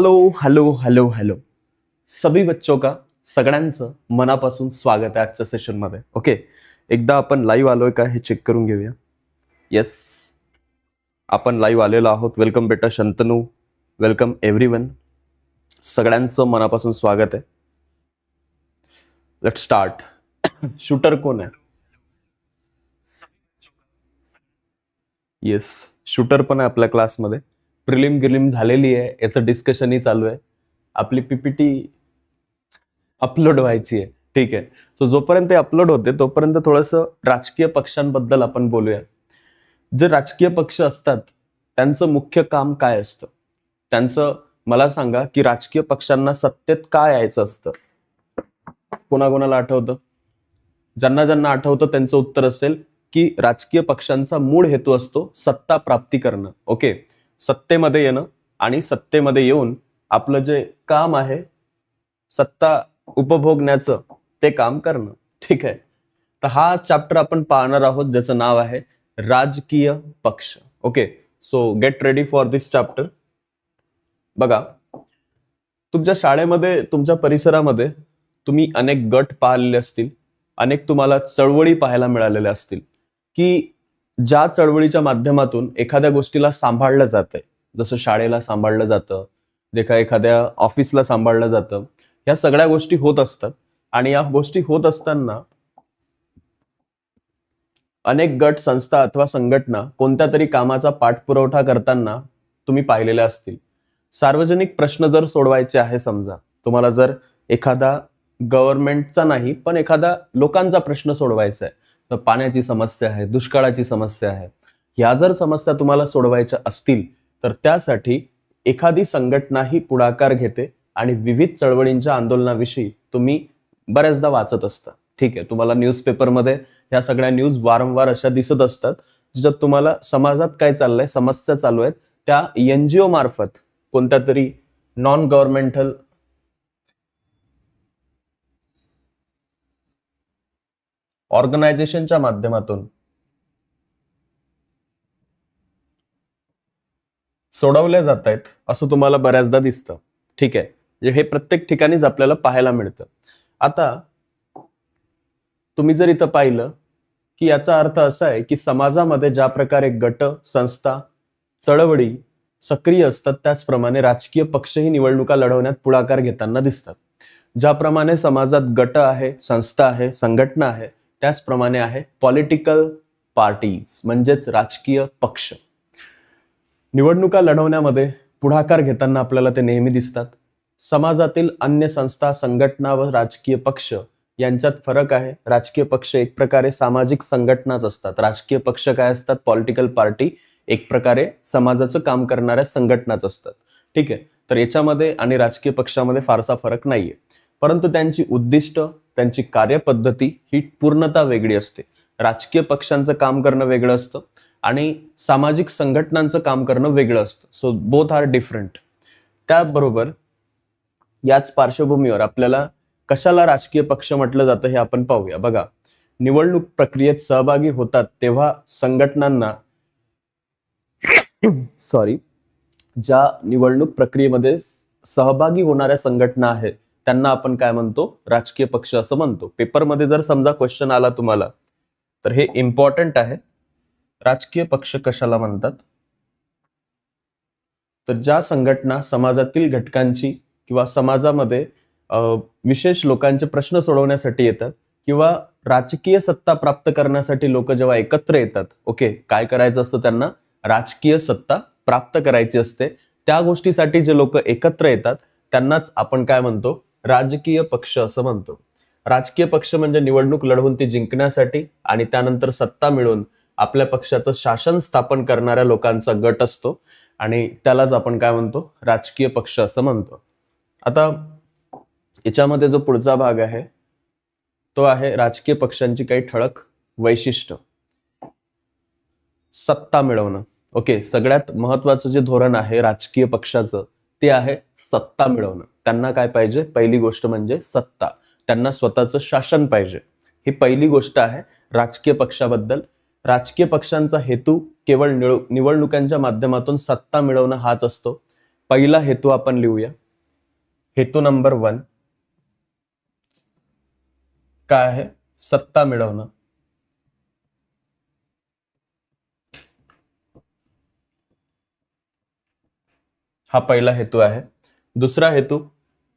Hello hello hello hello सभी बच्चों का सगळ्यांचं मनापासून स्वागत आहे आजच्या सेशन मध्ये. ओके, एकदा आपण लाईव्ह आलोय का हे चेक करून घेऊया. येस, आपण लाईव्ह आलेलो आहोत. वेलकम बेटा शंतनू, वेलकम एव्हरीवन. सगळ्यांचं मनापासून स्वागत आहे. Let start. शूटर कोण आहे? येस, शूटर पण आहे आपल्या क्लासमध्ये. प्रिलिम गिलिम झालेली आहे, याचं डिस्कशनही चालू आहे. आपली पीपीटी अपलोड व्हायची आहे. ठीक आहे. सो जोपर्यंत अपलोड होते तोपर्यंत थोडंसं राजकीय पक्षांबद्दल आपण बोलूया. जे राजकीय पक्ष असतात त्यांचं मुख्य काम काय असतं? त्यांचं मला सांगा की राजकीय पक्षांना सत्तेत काय यायचं असतं? कोणाकोणाला आठवतं? ज्यांना ज्यांना आठवतं त्यांचं उत्तर असेल की राजकीय पक्षांचा मूळ हेतू असतो सत्ता प्राप्ती करणं. ओके, सत्तेमध्ये येणं आणि सत्तेमध्ये येऊन आपलं जे काम आहे सत्ता उपभोगण्याचं ते काम करणं. ठीक आहे. तर हा चॅप्टर आपण पाहणार आहोत ज्याचं नाव आहे राजकीय पक्ष. Okay, so get ready for this chapter. बघा, तुमच्या शाळेमध्ये तुमच्या परिसरामध्ये तुम्ही अनेक गट पाहिलेले असतील, अनेक तुम्हाला चळवळी पाहायला मिळालेल्या असतील की ज्या चळवळीच्या माध्यमातून एखाद्या गोष्टीला सांभाळलं जातंय. जसं शाळेला सांभाळलं जातं, एखाद्या ऑफिसला सांभाळलं जातं. या सगळ्या गोष्टी होत असतात आणि या गोष्टी होत असताना अनेक गट, संस्था अथवा संघटना कोणत्या तरी कामाचा पाठपुरवठा करताना तुम्ही पाहिलेल्या असतील. सार्वजनिक प्रश्न जर सोडवायचे आहे, समजा तुम्हाला जर एखादा गव्हर्नमेंटचा नाही पण एखादा लोकांचा प्रश्न सोडवायचा आहे, तर पाण्याची समस्या आहे, दुष्काळाची समस्या आहे, ह्या जर समस्या तुम्हाला सोडवायच्या असतील तर त्यासाठी एखादी संघटना ही पुढाकार घेते आणि विविध चळवळींच्या आंदोलनाविषयी तुम्ही बऱ्याचदा वाचत असता. ठीक आहे, तुम्हाला न्यूजपेपरमध्ये ह्या सगळ्या न्यूज वारंवार अशा दिसत असतात ज्याच्यात तुम्हाला समाजात काय चाललंय, समस्या चालू आहेत, त्या एनजीओ मार्फत कोणत्या तरी नॉन गव्हर्नमेंटल ऑर्गनायझेशनच्या माध्यमातून सोडवल्या जात आहेत असं तुम्हाला बऱ्याचदा दिसतं. ठीक आहे, हे प्रत्येक ठिकाणीच आपल्याला पाहायला मिळतं. आता तुम्ही जर इथं पाहिलं की याचा अर्थ असा आहे की समाजामध्ये ज्या प्रकारे गट, संस्था, चळवळी सक्रिय असतात त्याचप्रमाणे राजकीय पक्षही निवडणुका लढवण्यात पुढाकार घेताना दिसतात. ज्याप्रमाणे समाजात गट आहे, संस्था आहे, संघटना आहे, त्याचप्रमाणे आहे पॉलिटिकल पार्टीज म्हणजेच राजकीय पक्ष. निवडणुका लढवण्यामध्ये पुढाकार घेताना आपल्याला ते नेहमी दिसतात. समाजातील अन्य संस्था, संघटना व राजकीय पक्ष यांच्यात फरक आहे. राजकीय पक्ष एक प्रकारे सामाजिक संघटनाच असतात. राजकीय पक्ष काय असतात? पॉलिटिकल पार्टी एक प्रकारे समाजाचं काम करणाऱ्या संघटनाच असतात. ठीक आहे, तर याच्यामध्ये आणि राजकीय पक्षामध्ये फारसा फरक नाहीये, परंतु त्यांची उद्दिष्ट, त्यांची कार्यपद्धती ही पूर्णतः वेगळी असते. राजकीय पक्षांचं काम करणं वेगळं असतं आणि सामाजिक संघटनांचं काम करणं वेगळं असतं. So both are different. त्याबरोबर याच पार्श्वभूमीवर आपल्याला कशाला राजकीय पक्ष म्हटलं जातं हे आपण पाहूया. बघा, निवडणूक प्रक्रियेत सहभागी होतात तेव्हा संघटनांना ज्या निवडणूक प्रक्रियेमध्ये सहभागी होणाऱ्या संघटना आहेत त्यांना आपण काय म्हणतो? राजकीय पक्ष असं म्हणतो. पेपरमध्ये जर समजा क्वेश्चन आला तुम्हाला तर हे इम्पॉर्टंट आहे. राजकीय पक्ष कशाला म्हणतात? तर ज्या संघटना समाजातील घटकांची किंवा समाजामध्ये विशेष लोकांचे प्रश्न सोडवण्यासाठी येतात किंवा राजकीय सत्ता प्राप्त करण्यासाठी लोक जेव्हा एकत्र येतात, ओके, काय करायचं असतं त्यांना? राजकीय सत्ता प्राप्त करायची असते. त्या गोष्टीसाठी जे लोक एकत्र येतात त्यांनाच आपण काय म्हणतो? राजकीय पक्ष असं म्हणतो. राजकीय पक्ष म्हणजे निवडणूक लढवून ती जिंकण्यासाठी आणि त्यानंतर सत्ता मिळवून आपल्या पक्षाचं शासन स्थापन करणाऱ्या लोकांचा गट असतो आणि त्यालाच आपण काय म्हणतो? राजकीय पक्ष असं म्हणतो. आता याच्यामध्ये जो पुढचा भाग आहे तो आहे राजकीय पक्षांची काही ठळक वैशिष्ट्य. सत्ता मिळवणं. ओके, सगळ्यात महत्वाचं जे धोरण आहे राजकीय पक्षाचं ते आहे सत्ता मिळवणं. त्यांना काय पाहिजे? पहिली गोष्ट म्हणजे सत्ता. त्यांना स्वतःचं शासन पाहिजे. ही पहिली गोष्ट आहे राजकीय पक्षाबद्दल. राजकीय पक्षांचा हेतू केवळ निवडणुकांच्या माध्यमातून सत्ता मिळवणं हाच असतो. पहिला हेतू आपण लिहूया. हेतू नंबर 1 काय आहे? सत्ता मिळवणं. हा पहिला हेतू आहे. दुसरा हेतू,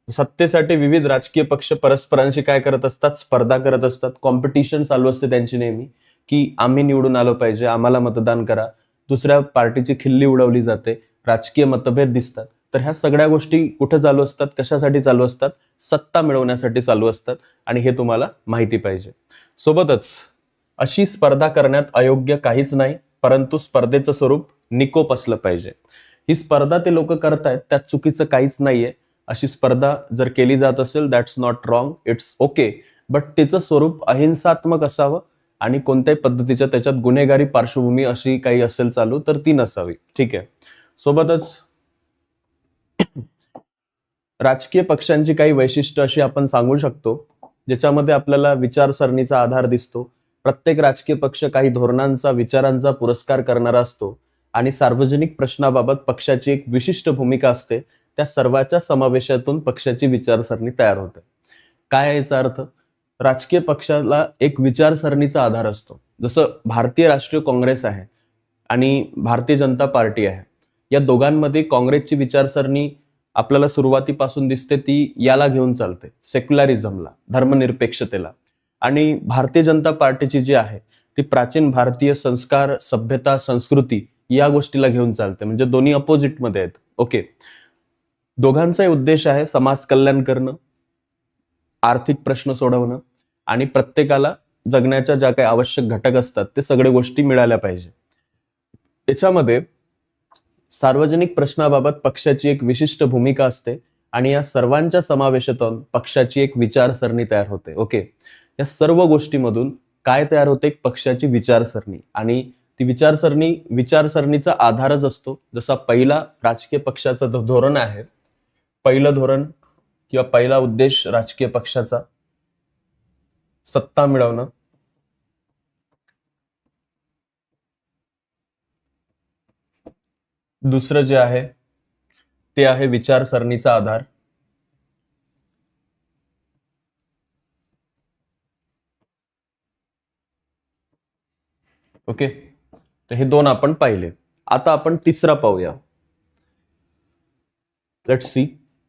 सत्तेसाठी विविध राजकीय पक्ष परस्परांशी काय करत असतात? स्पर्धा करत असतात. कॉम्पिटिशन चालू असते त्यांची नेहमी, की आम्ही निवडून आलो पाहिजे, आम्हाला मतदान करा. दुसऱ्या पार्टीची खिल्ली उडवली जाते, राजकीय मतभेद दिसतात. तर ह्या सगळ्या गोष्टी कुठे चालू असतात? कशासाठी चालू असतात? सत्ता मिळवण्यासाठी चालू असतात. आणि हे तुम्हाला माहिती पाहिजे. सोबतच अशी स्पर्धा करण्यात अयोग्य काहीच नाही, परंतु स्पर्धेचं स्वरूप निकोप असलं पाहिजे. ही स्पर्धा ते लोक करतायत त्यात चुकीचं काहीच नाहीये. अशी स्पर्धा जर केली जात असेल, that's not wrong, it's okay. But तिचं स्वरूप अहिंसात्मक असावं आणि कोणत्याही पद्धतीच्या त्याच्यात गुन्हेगारी पार्श्वभूमी अशी काही असेल चालू तर ती नसावी. ठीक आहे. सोबतच राजकीय पक्षांची काही वैशिष्ट्य अशी आपण सांगू शकतो ज्याच्यामध्ये आपल्याला विचारसरणीचा आधार दिसतो. प्रत्येक राजकीय पक्ष काही धोरणांचा, विचारांचा पुरस्कार करणारा असतो आणि सार्वजनिक प्रश्नाबाबत पक्षाची एक विशिष्ट भूमिका असते. त्या सर्वांच्या समावेशातून पक्षाची विचारसरणी तयार होते. काय आहे याचा अर्थ? राजकीय पक्षाला एक विचारसरणीचा आधार असतो. जसं भारतीय राष्ट्रीय काँग्रेस आहे आणि भारतीय जनता पार्टी आहे. या दोघांमध्ये काँग्रेसची विचारसरणी आपल्याला सुरुवातीपासून दिसते, ती याला घेऊन चालते, सेक्युलरिझमला, धर्मनिरपेक्षतेला. आणि भारतीय जनता पार्टीची जी आहे ती प्राचीन भारतीय संस्कार, सभ्यता, संस्कृती या गोष्टीला घेऊन चालते. म्हणजे दोन्ही अपोजिट मध्ये आहेत. ओके. दोघांचाही उद्देश आहे समाज कल्याण करणं, आर्थिक प्रश्न सोडवणं आणि प्रत्येकाला जगण्याच्या ज्या काही आवश्यक घटक असतात ते सगळे गोष्टी मिळाल्या पाहिजे. त्याच्यामध्ये सार्वजनिक प्रश्नाबाबत पक्षाची एक विशिष्ट भूमिका असते आणि या सर्वांच्या समावेशातून पक्षाची एक विचारसरणी तयार होते. ओके. या सर्व गोष्टीमधून काय तयार होते? एक पक्षाची विचारसरणी. आणि ती विचारसरणीचा आधारच असतो. जसा पहिला राजकीय पक्षाचं धोरण आहे, पहिलं धोरण किंवा पहिला उद्देश राजकीय पक्षाचा सत्ता मिळवणं. दुसरं जे आहे ते आहे विचारसरणीचा आधार. ओके. तर हे दोन आपण पाहिले. आता आपण तिसरा पाहूया. Let's see.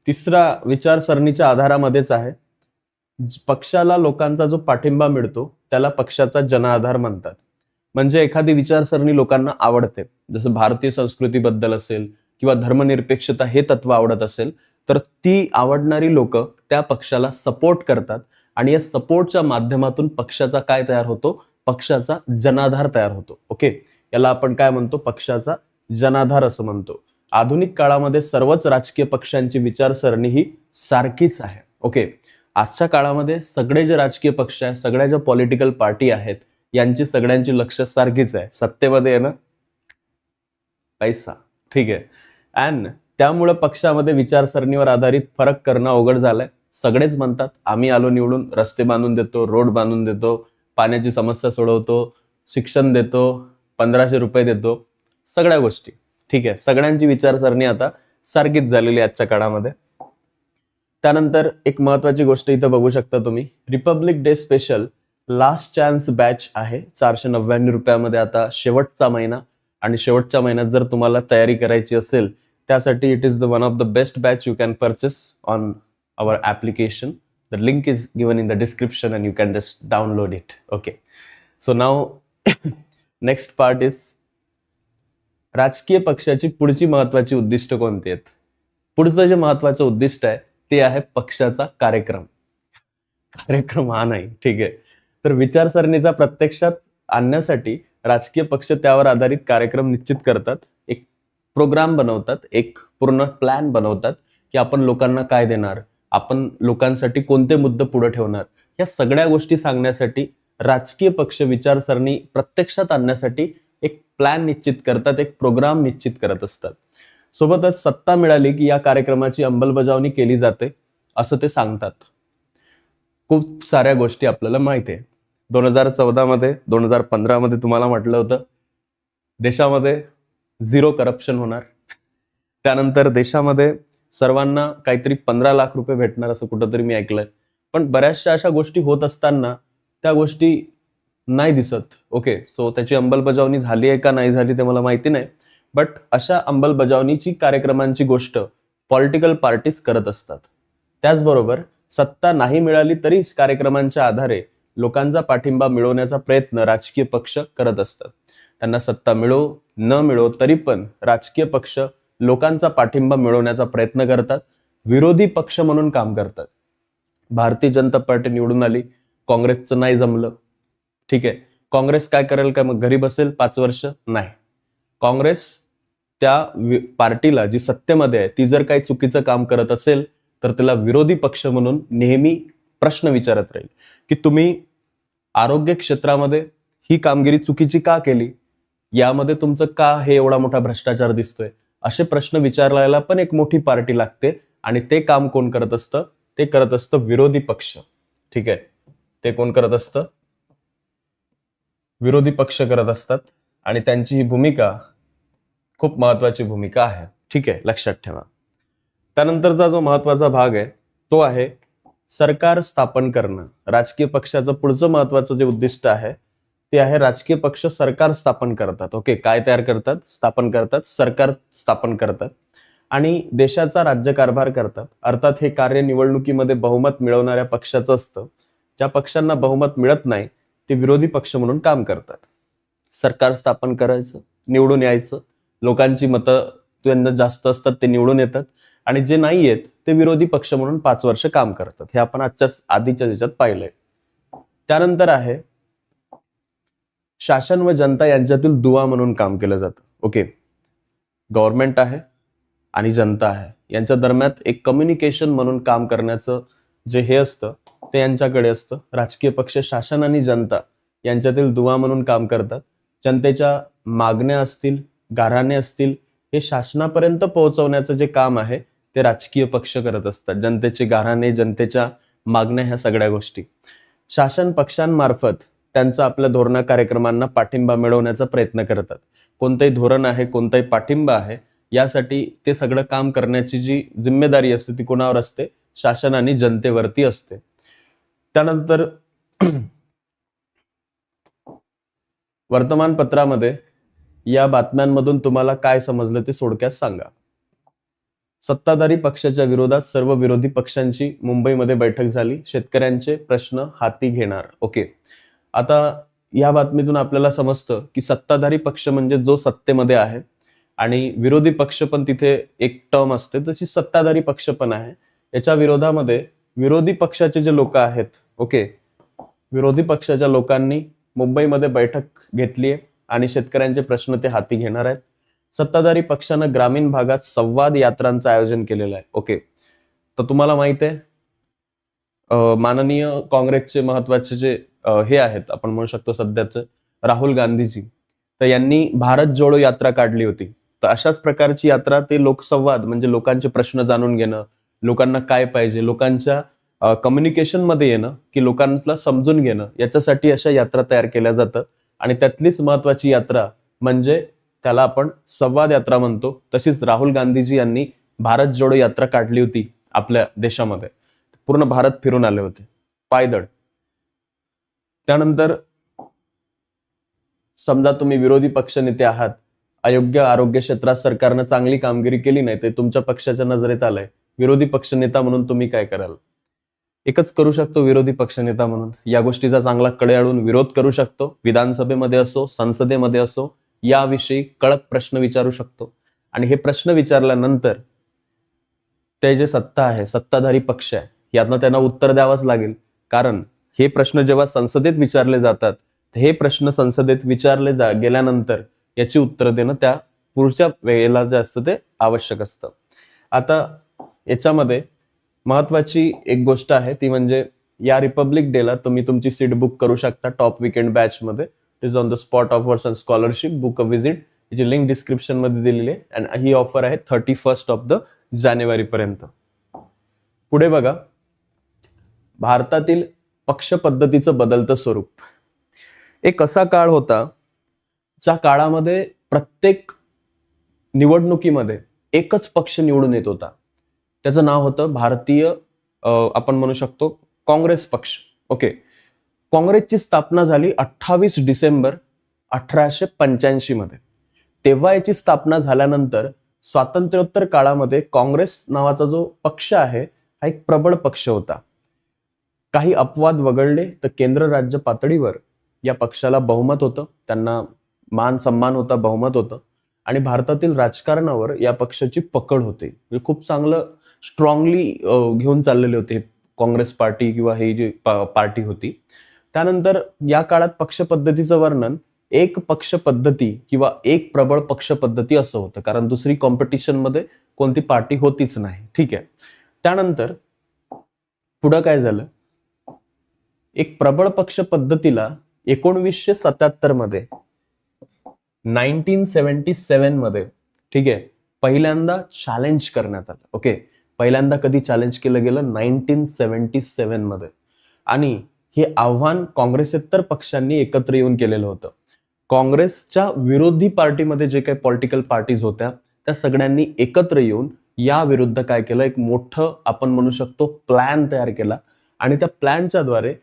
तिसरा विचारसरणीच्या आधारामध्येच आहे. पक्षाला लोकांचा जो पाठिंबा मिळतो त्याला पक्षाचा जनाधार म्हणतात. म्हणजे एखादी विचारसरणी लोकांना आवडते, जसं भारतीय संस्कृतीबद्दल असेल किंवा धर्मनिरपेक्षता हे तत्व आवडत असेल, तर ती आवडणारी लोक त्या पक्षाला सपोर्ट करतात आणि या सपोर्टच्या माध्यमातून पक्षाचा काय तयार होतो? पक्षाचा जनाधार तयार होतो. ओके. याला आपण काय म्हणतो? पक्षाचा जनाधार असं म्हणतो. आधुनिक काळामध्ये सर्वच राजकीय पक्षांची विचारसरणी ही सारखीच आहे. ओके. आजच्या काळामध्ये सगळे जे राजकीय पक्ष आहेत, सगळ्या ज्या पॉलिटिकल पार्टी आहेत, यांची सगळ्यांची लक्ष सारखीच आहे, सत्तेमध्ये आहे ना, पैसा. ठीक आहे. अँड त्यामुळे पक्षामध्ये विचारसरणीवर आधारित फरक करणं अवघड झालंय. सगळेच म्हणतात आम्ही आलो निवडून, रस्ते बांधून देतो, रोड बांधून देतो, पाण्याची समस्या सोडवतो, शिक्षण देतो, 1500 रुपये देतो, सगळ्या गोष्टी. ठीक आहे. सगळ्यांची विचारसरणी आता सारखीच झालेली आजच्या काळामध्ये. त्यानंतर एक महत्वाची गोष्ट इथं बघू शकता तुम्ही, Republic day special last chance batch आहे 499 रुपयामध्ये. आता शेवटचा महिना, आणि शेवटच्या महिन्यात जर तुम्हाला तयारी करायची असेल त्यासाठी it is the one of the best batch you can purchase on our application. The link is given in the description and you can just download it. Okay. So now next part is राजकीय पक्षाची पुढची महत्वाची उद्दिष्ट कोणती आहेत? पुढचं जे महत्वाचं उद्दिष्ट आहे ते आहे पक्षाचा कार्यक्रम. कार्यक्रम हा नाही. ठीक आहे. तर विचारसरणीचा प्रत्यक्षात आणण्यासाठी राजकीय पक्ष त्यावर आधारित कार्यक्रम निश्चित करतात, एक प्रोग्राम बनवतात, एक पूर्ण प्लॅन बनवतात की आपण लोकांना काय देणार, आपण लोकांसाठी कोणते मुद्दे पुढे ठेवणार. या सगळ्या गोष्टी सांगण्यासाठी राजकीय पक्ष विचारसरणी प्रत्यक्षात आणण्यासाठी एक प्लॅन निश्चित करतात, एक प्रोग्राम निश्चित करत असतात. सोबतच सत्ता मिळाली की या कार्यक्रमाची अंमलबजावणी केली जाते असं ते सांगतात. खूप साऱ्या गोष्टी आपल्याला माहिती आहे. 2014 मध्ये, 2015 मध्ये तुम्हाला म्हटलं होतं देशामध्ये 0 करप्शन होणार. त्यानंतर देशामध्ये सर्वांना काहीतरी 15 लाख रुपये भेटणार असं कुठंतरी मी ऐकलंय. पण बऱ्याचशा अशा गोष्टी होत असताना त्या गोष्टी नाही दिसत. ओके, सो त्याची अंमलबजावणी झाली आहे का नाही झाली ते मला माहिती नाही. बट अशा अंमलबजावणीची कार्यक्रमांची गोष्ट पॉलिटिकल पार्टीज करत असतात. त्याचबरोबर सत्ता नाही मिळाली तरी कार्यक्रमांच्या आधारे लोकांचा पाठिंबा मिळवण्याचा प्रयत्न राजकीय पक्ष करत असतात. त्यांना सत्ता मिळो न मिळो तरी पण राजकीय पक्ष लोकांचा पाठिंबा मिळवण्याचा प्रयत्न करतात, विरोधी पक्ष म्हणून काम करतात. भारतीय जनता पार्टी निवडून आली, काँग्रेसचं नाही जमलं, ठीक आहे, काँग्रेस काय करेल काय मग घरी बसेल 5 वर्ष? नाही. काँग्रेस त्या पार्टीला जी सत्तेमध्ये आहे ती जर काही चुकीचं काम करत असेल तर त्याला विरोधी पक्ष म्हणून नेहमी प्रश्न विचारत राहील की तुम्ही आरोग्य क्षेत्रामध्ये ही कामगिरी चुकीची का केली, यामध्ये तुमचं का हे एवढा मोठा भ्रष्टाचार दिसतोय, असे प्रश्न विचारायला पण एक मोठी पार्टी लागते. आणि ते काम कोण करत असतं? ते करत असतं विरोधी पक्ष. ठीक आहे, ते कोण करत असतं? विरोधी पक्ष करत असतात. आणि त्यांची ही भूमिका खूप महत्वाची भूमिका आहे. ठीक आहे, लक्षात ठेवा. त्यानंतरचा जो महत्वाचा भाग आहे तो आहे सरकार स्थापन करणं. राजकीय पक्षाचं पुढचं महत्वाचं जे उद्दिष्ट आहे ते आहे राजकीय पक्ष सरकार स्थापन करतात. ओके, काय तयार करतात? स्थापन करतात, सरकार स्थापन करतात आणि देशाचा राज्यकारभार करतात. अर्थात हे कार्य निवडणुकीमध्ये बहुमत मिळवणाऱ्या पक्षाचं असतं. ज्या पक्षांना बहुमत मिळत नाही ते विरोधी पक्ष म्हणून काम करतात. सरकार स्थापन करायचं, निवडून यायचं, लोकांची मतं ज्यांना जास्त असतात ते निवडून येतात आणि जे नाही येत ते विरोधी पक्ष म्हणून 5 वर्ष काम करतात. हे आपण आधीच्या याच्यात पाहिलंय. त्यानंतर आहे शासन व जनता यांच्यातील दुवा म्हणून काम केलं जातं. ओके, गव्हर्नमेंट आहे आणि जनता आहे यांच्या दरम्यान एक कम्युनिकेशन म्हणून काम करण्याचं जे हे असतं ते यांच्याकडे असतं. राजकीय पक्ष शासन आणि जनता यांच्यातील दुवा म्हणून काम करतात. जनतेच्या मागण्या असतील, गाऱ्हाणे असतील, हे शासनापर्यंत पोहोचवण्याचं जे काम आहे ते राजकीय पक्ष करत असतात. जनतेचे गाऱ्हाणे, जनतेच्या मागण्या, ह्या सगळ्या गोष्टी शासन पक्षांमार्फत त्यांचा आपल्या धोरणा कार्यक्रमांना पाठिंबा मिळवण्याचा प्रयत्न करतात. कोणतंही धोरण आहे, कोणताही पाठिंबा आहे, यासाठी ते सगळं काम करण्याची जी जिम्मेदारी असते ती कोणावर असते? शासन आणि जनतेवरती असते. त्यानंतर वर्तमानपत्रामध्ये या बातम्यांमधून तुम्हाला काय समजलं ते थोडक्यात सांगा. सत्ताधारी पक्षाच्या विरोधात सर्व विरोधी पक्षांची मुंबईमध्ये बैठक झाली, शेतकऱ्यांचे प्रश्न हाती घेणार. ओके, आता या बातमीतून आपल्याला समजतं की सत्ताधारी पक्ष म्हणजे जो सत्तेमध्ये आहे आणि विरोधी पक्ष पण तिथे एक टर्म असते, तशी सत्ताधारी पक्ष पण आहे. याच्या विरोधामध्ये विरोधी पक्षाचे जे लोक आहेत, ओके, विरोधी पक्षाच्या लोकांनी मुंबईमध्ये बैठक घेतली आहे आणि शेतकऱ्यांचे प्रश्न ते हाती घेणार आहेत. सत्ताधारी पक्षानं ग्रामीण भागात संवाद यात्रांचं आयोजन केलेलं आहे. ओके, तर तुम्हाला माहित आहे माननीय काँग्रेसचे महत्वाचे जे हे आहेत, आपण म्हणू शकतो सध्याचं, राहुल गांधीजी, तर यांनी भारत जोडो यात्रा काढली होती. तर अशाच प्रकारची यात्रा ते लोकसंवाद म्हणजे लोकांचे प्रश्न जाणून घेणं, लोकांना काय पाहिजे, लोकांच्या कम्युनिकेशन मध्ये येणं, की लोकांना समजून घेणं, याच्यासाठी अशा यात्रा तयार केल्या जातात. आणि त्यातलीच महत्वाची यात्रा म्हणजे त्याला आपण संवाद यात्रा म्हणतो. तशीच राहुल गांधीजी यांनी भारत जोडो यात्रा काढली होती आपल्या देशामध्ये. पूर्ण भारत फिरून आले होते पायदळ. त्यानंतर समजा तुम्ही विरोधी पक्ष नेते आहात, अयोग्य आरोग्य क्षेत्रात सरकारनं चांगली कामगिरी केली नाही, ते तुमच्या पक्षाच्या नजरेत आलंय, विरोधी पक्ष नेता म्हणून तुम्ही काय कराल? एकच करू शकतो विरोधी पक्षनेता म्हणून, या गोष्टीचा चांगला कडेयाडून विरोध करू शकतो. विधानसभेमध्ये असो, संसदेमध्ये असो, याविषयी कडक प्रश्न विचारू शकतो. आणि हे प्रश्न विचारल्यानंतर ते जे सत्ता आहे, सत्ताधारी पक्ष आहे, यातनं त्यांना उत्तर द्यावंच लागेल. कारण हे प्रश्न जेव्हा संसदेत विचारले जातात, हे प्रश्न संसदेत विचारले गेल्यानंतर याची उत्तर देणं त्या पुढच्या वेळेला जे असतं ते आवश्यक असतं. आता याच्यामध्ये महत्वाची एक गोष्ट आहे ती म्हणजे या रिपब्लिक डेला तुम्ही तुमची सीट बुक करू शकता टॉप वीकेंड बॅच मध्ये. It is on the spot offers and scholarship, book a visit, याची लिंक डिस्क्रिप्शन मध्ये दिलेली आहे. आणि ही ऑफर आहे 31 ऑफ द जानेवारी पर्यंत. पुढे बघा, भारतातील पक्ष पद्धतीचं बदलतं स्वरूप. एक असा काळ होता ज्या काळामध्ये प्रत्येक निवडणुकीमध्ये एकच पक्ष निवडून येत होता. त्याचं नाव होतं भारतीय आपण म्हणू शकतो काँग्रेस पक्ष. ओके. काँग्रेसची स्थापना झाली 28 डिसेंबर 1885 मध्ये. तेव्हा याची स्थापना झाल्यानंतर स्वातंत्र्योत्तर काळामध्ये काँग्रेस नावाचा जो पक्ष आहे हा एक प्रबळ पक्ष होता. काही अपवाद वगळले तर केंद्र राज्य पातळीवर या पक्षाला बहुमत होतं, त्यांना मान सन्मान होता, बहुमत होतं आणि भारतातील राजकारणावर या पक्षाची पकड होती. म्हणजे खूप चांगलं स्ट्रॉंगली घेऊन चाललेले होते काँग्रेस पार्टी किंवा ही जी पार्टी होती. त्यानंतर या काळात पक्ष पद्धतीचं वर्णन एक पक्ष पद्धती किंवा एक प्रबळ पक्ष पद्धती असं होतं, कारण दुसरी कॉम्पिटिशन मध्ये कोणती पार्टी होतीच नाही. ठीक आहे. त्यानंतर पुढं काय झालं, एक प्रबळ पक्ष पद्धतीला 1977 मध्ये 1977 मध्ये ठीक आहे पहिल्यांदा चॅलेंज करण्यात आलं. ओके. पहिल्यांदा कधी चॅलेंज केलं गेलं 1977 मध्ये आणि हे आव्हान काँग्रेसेतर पक्षांनी एकत्र येऊन केलेलं होतं. काँग्रेसच्या विरोधी पार्टीमध्ये जे काही पॉलिटिकल पार्टीज होत्या त्या सगळ्यांनी एकत्र येऊन या विरुद्ध काय केलं, एक मोठं आपण म्हणू शकतो प्लॅन तयार केला आणि त्या प्लॅनच्या द्वारे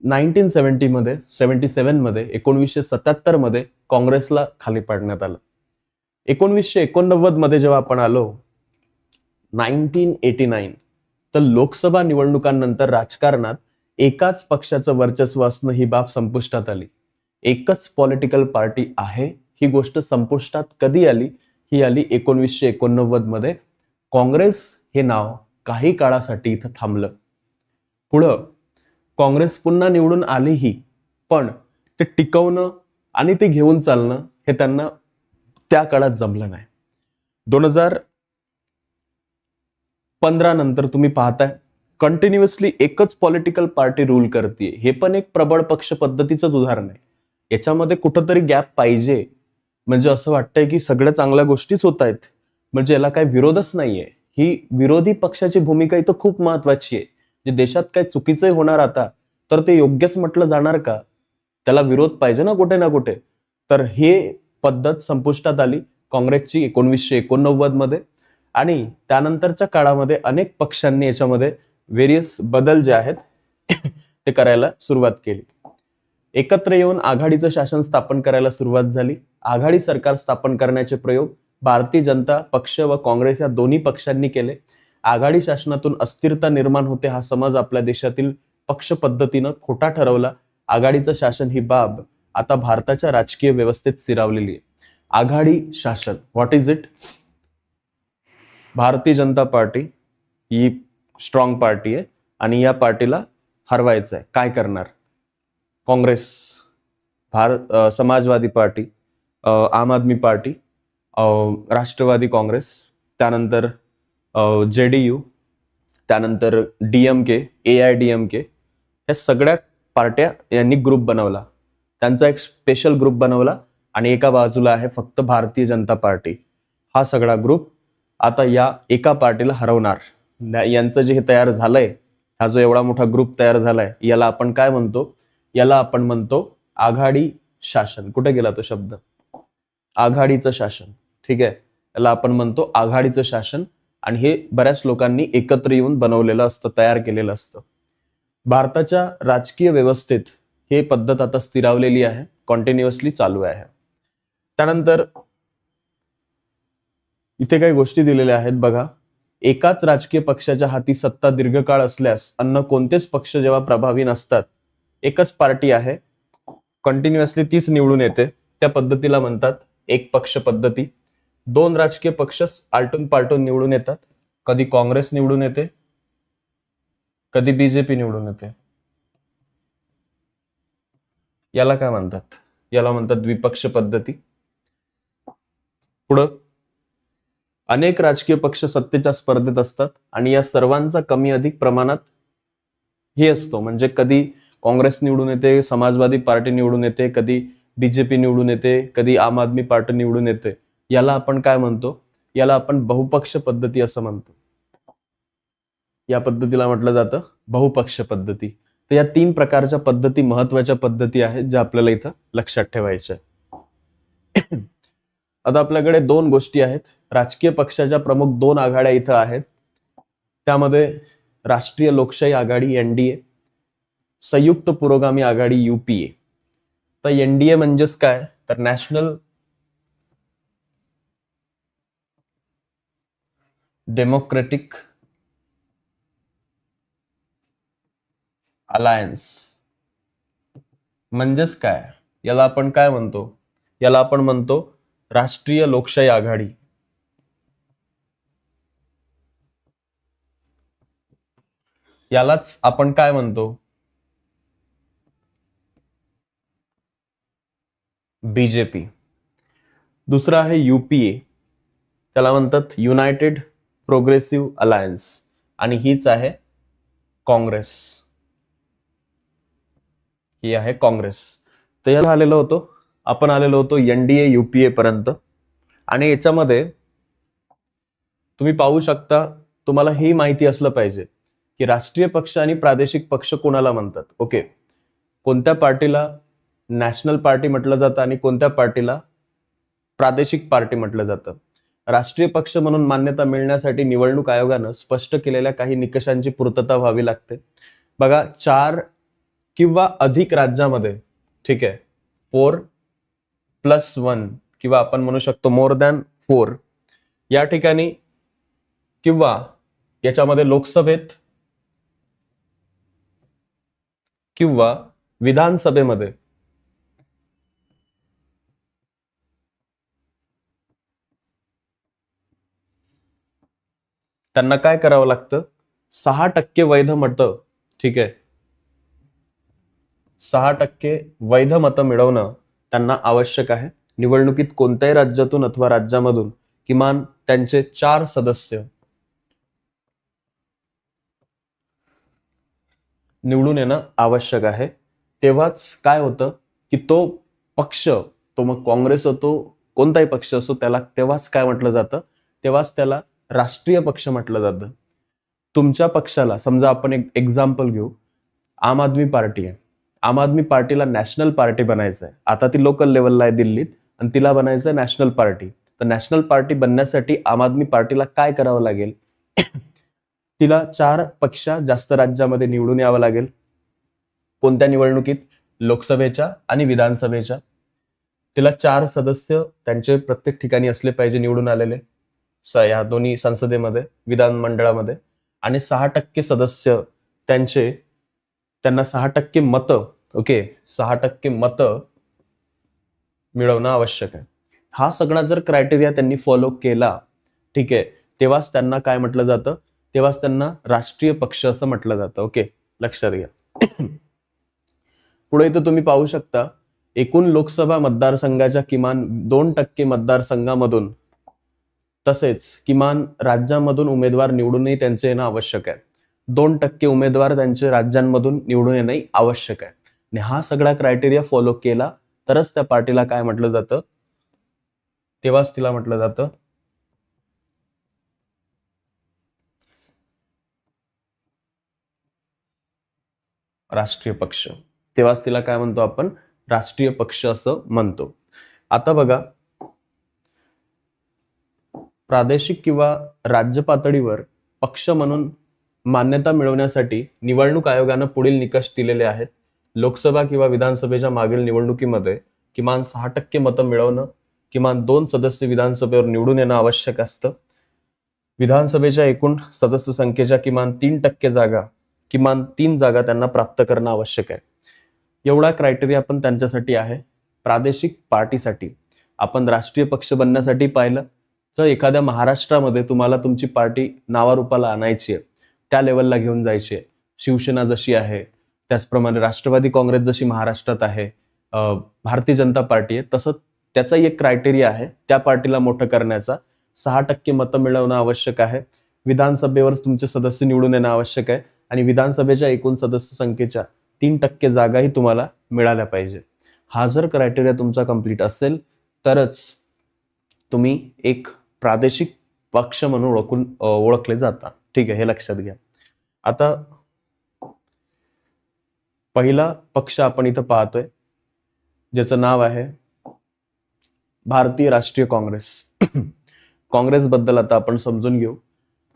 1977 मध्ये 1977 मध्ये काँग्रेसला खाली पाडण्यात आलं. 1989 मध्ये जेव्हा आपण आलो 1989 तर लोकसभा निवडणुकांनंतर राजकारणात एकाच पक्षाचं वर्चस्व असणं ही बाब संपुष्टात आली. एकच पॉलिटिकल पार्टी आहे ही गोष्ट संपुष्टात कधी आली, ही आली 1989 मध्ये. काँग्रेस हे नाव काही काळासाठी इथं थांबलं. पुढं काँग्रेस पुन्हा निवडून आलीही, पण ते टिकवणं आणि ते घेऊन चालणं हे त्यांना त्या काळात जमलं नाही. 2015 नंतर तुम्ही पाहताय कंटिन्युअसली एकच पॉलिटिकल पार्टी रूल करते. हे पण एक प्रबळ पक्ष पद्धतीचंच उदाहरण आहे. याच्यामध्ये कुठंतरी गॅप पाहिजे, म्हणजे असं वाटतंय की सगळ्या चांगल्या गोष्टीच होत आहेत, म्हणजे याला काही विरोधच नाहीये. ही विरोधी पक्षाची भूमिका इथं खूप महत्वाची आहे. जे देशात काही चुकीचंही होणार आता तर ते योग्यच म्हटलं जाणार का, त्याला विरोध पाहिजे ना कुठे ना कुठे. तर हे पद्धत संपुष्टात आली काँग्रेसची 1989 मध्ये आणि त्यानंतरच्या काळामध्ये अनेक पक्षांनी याच्यामध्ये व्हेरियस बदल जे आहेत ते करायला सुरुवात केली. एकत्र येऊन आघाडीचं शासन स्थापन करायला सुरुवात झाली. आघाडी सरकार स्थापन करण्याचे प्रयोग भारतीय जनता पक्ष व काँग्रेस या दोन्ही पक्षांनी केले. आघाडी शासनातून अस्थिरता निर्माण होते हा समज आपल्या देशातील पक्ष पद्धतीनं खोटा ठरवला. आघाडीचं शासन ही बाब आता भारताच्या राजकीय व्यवस्थेत स्थिरावलेली आहे. आघाडी शासन, what is it? Bharatiya Janata party he strong party आहे आणि या पार्टीला हरवायचं आहे. काय करणार? काँग्रेस, समाजवादी पार्टी, आम आदमी पार्टी, राष्ट्रवादी काँग्रेस, त्यानंतर JDU, त्यानंतर DMK, AIDMK, या सगळ्या पार्ट्या यांनी ग्रुप बनवला. त्यांचा एक स्पेशल ग्रुप बनवला आणि एका बाजूला आहे फक्त भारतीय जनता पार्टी. हा सगळा ग्रुप आता या एका पार्टीला हरवणार. यांचं जे हे तयार झालंय, हा जो एवढा मोठा ग्रुप तयार झालाय, याला आपण काय म्हणतो? याला आपण म्हणतो आघाडी शासन. कुठे गेला तो शब्द? आघाडीचं शासन. ठीक आहे, याला आपण म्हणतो आघाडीचं शासन आणि हे बऱ्याच लोकांनी एकत्र येऊन बनवलेलं असतं, तयार केलेलं असतं. भारताच्या राजकीय व्यवस्थेत हे पद्धत आता स्थिरावलेली आहे, कॉन्टिन्युअसली चालू आहे. त्यानंतर इथे काही गोष्टी दिलेल्या आहेत बघा. एकाच राजकीय पक्षाच्या हाती सत्ता दीर्घकाळ असल्यास अन्य कोणतेच पक्ष जेव्हा प्रभावी नसतात, एकच पार्टी आहे कंटिन्युअसली तीच निवडून येते, त्या पद्धतीला म्हणतात एक पक्ष पद्धती. दोन राजकीय पक्ष आलटून पालटून निवडून येतात. कधी काँग्रेस निवडून येते, कधी BJP निवडून येते. याला काय म्हणतात? याला म्हणतात द्विपक्ष पद्धती. पुढं अनेक राजकीय पक्ष सत्तेच्या स्पर्धेत असतात आणि या सर्वांचा कमी अधिक प्रमाणात हे असतो, म्हणजे कधी काँग्रेस निवडून येते, समाजवादी पार्टी निवडून येते, कधी BJP निवडून येते, कधी आम आदमी पार्टी निवडून येते. याला आपण काय म्हणतो? याला आपण बहुपक्ष पद्धती असं म्हणतो. या पद्धतीला म्हटलं जातं बहुपक्ष पद्धती. तर या तीन प्रकारच्या पद्धती महत्वाच्या पद्धती आहेत ज्या आपल्याला इथं लक्षात ठेवायच्या. आता आपल्याकडे दोन गोष्टी आहेत, राजकीय पक्षाच्या प्रमुख 2 आघाड्या इथं आहेत. त्यामध्ये राष्ट्रीय लोकशाही आघाडी एनडीए, संयुक्त पुरोगामी आघाडी यूपीए. तर एनडीए म्हणजेच काय, तर नॅशनल डेमोक्रेटिक अलायन्स. म्हणजेच काय, याला आपण काय म्हणतो, याला आपण म्हणतो राष्ट्रीय लोकशाही आघाडी. यालाच आपण काय म्हणतो, बीजेपी. दुसरं आहे यूपीए, त्याला म्हणतात युनायटेड प्रोग्रेसिव्ह अलायन्स, आणि हीच आहे काँग्रेस. ही आहे काँग्रेस. तर याला आलेलो होतो आपण, आलेलो होतो एनडीए यूपीए पर्यंत. आणि याच्यामध्ये तुम्ही पाहू शकता, तुम्हाला ही माहिती असलं पाहिजे की राष्ट्रीय पक्ष आणि प्रादेशिक पक्ष कोणाला म्हणतात. ओके, कोणत्या पार्टीला नॅशनल पार्टी म्हटलं जातं आणि कोणत्या पार्टीला प्रादेशिक पार्टी म्हटलं जातं. राष्ट्रीय पक्ष म्हणून मान्यता मिळण्यासाठी निवडणूक आयोगानं स्पष्ट केलेल्या काही निकषांची पूर्तता व्हावी लागते. बघा, 4 किंवा अधिक राज्यामध्ये, ठीक आहे, 4+1 किंवा आपण म्हणू शकतो मोर दॅन 4 या ठिकाणी, किंवा याच्यामध्ये लोकसभेत किंवा विधानसभेमध्ये त्यांना काय करावं लागतं, 6% वैध मतं, ठीक आहे, 6% वैध मतं मिळवणं त्यांना आवश्यक आहे. निवडणुकीत कोणत्याही राज्यातून अथवा राज्यामधून किमान त्यांचे 4 सदस्य निवडून येणं आवश्यक आहे. तेव्हाच काय होतं की तो पक्ष, तो मग काँग्रेस असो, कोणताही पक्ष असो, त्याला तेव्हाच काय म्हटलं जातं, तेव्हाच त्याला राष्ट्रीय पक्ष म्हटलं जातं. तुमच्या पक्षाला, समजा आपण एक एक्झाम्पल घेऊ, आम आदमी पार्टी आहे. आम आदमी पार्टीला नॅशनल पार्टी बनायचं आहे. आता ती लोकल लेवलला आहे दिल्लीत, आणि तिला बनायचं आहे नॅशनल पार्टी. तर नॅशनल पार्टी बनण्यासाठी आम आदमी पार्टीला काय करावं लागेल, तिला 4 पेक्षा जास्त राज्यामध्ये निवडून यावं लागेल. कोणत्या निवडणुकीत, लोकसभेच्या आणि विधानसभेच्या. तिला 4 सदस्य त्यांचे प्रत्येक ठिकाणी असले पाहिजे निवडून आलेले, या दोन्ही संसदेमध्ये, विधानमंडळामध्ये. आणि 6% सदस्य त्यांना 6% मतं, ओके, 6% मतं मिळवणं आवश्यक आहे. हा सगळा जर क्रायटेरिया त्यांनी फॉलो केला, ठीक आहे, तेव्हाच त्यांना काय म्हटलं जातं, तेव्हाच त्यांना राष्ट्रीय पक्ष असं म्हटलं जातं. ओके, लक्षात घ्या. पुढे इथं तुम्ही पाहू शकता, एकूण लोकसभा मतदारसंघाच्या किमान 2% मतदारसंघामधून, तसेच किमान राज्यामधून उमेदवार निवडूनही त्यांचे येणं आवश्यक आहे. 2% उमेदवार त्यांचे राज्यांमधून निवडून येणं आवश्यक आहे. आणि हा सगळा क्रायटेरिया फॉलो केला तरच त्या पार्टीला काय म्हटलं जातं, तेव्हाच तिला म्हटलं जातं राष्ट्रीय पक्ष. तेव्हाच तिला काय म्हणतो आपण, राष्ट्रीय पक्ष असं म्हणतो. आता बघा, प्रादेशिक किंवा राज्य पातळीवर पक्ष म्हणून मान्यता मिळवण्यासाठी निवडणूक आयोगानं पुढील निकष दिलेले आहेत. लोकसभा किंवा विधानसभेच्या मागील निवडणुकीमध्ये किमान 6% मतं मिळवणं, किमान 2 सदस्य विधानसभेवर निवडून येणं आवश्यक असतं. विधानसभेच्या एकूण सदस्य संख्येच्या किमान 3% जागा, किमान 3 जागा त्यांना प्राप्त करणं आवश्यक आहे. एवढा क्रायटेरिया पण त्यांच्यासाठी आहे. प्रादेशिक पार्टीसाठी आपण राष्ट्रीय पक्ष बनण्यासाठी पाहिलं तर एखाद्या महाराष्ट्रामध्ये तुम्हाला तुमची पार्टी नावारूपाला आणायची आहे, त्या लेवलला घेऊन जायची आहे. शिवसेना जशी आहे त्याचप्रमाणे राष्ट्रवादी काँग्रेस जशी महाराष्ट्रात आहे, भारतीय जनता पार्टी आहे, तसं त्याचाही एक क्रायटेरिया आहे त्या पार्टीला मोठं करण्याचा. 6% मतं मिळवणं आवश्यक आहे. विधानसभेवर तुमचे सदस्य निवडून येणं आवश्यक आहे. आणि विधानसभेच्या एकूण सदस्य संख्येच्या 3% जागाही तुम्हाला मिळाल्या पाहिजे. हा जर क्रायटेरिया तुमचा कंप्लीट असेल तरच तुम्ही एक प्रादेशिक पक्ष म्हणून ओळखले जाता. ठीक आहे, हे लक्षात घ्या. आता पहिला पक्ष आपण इथं पाहतोय ज्याचं नाव आहे भारतीय राष्ट्रीय काँग्रेस. काँग्रेसबद्दल आता आपण समजून घेऊ.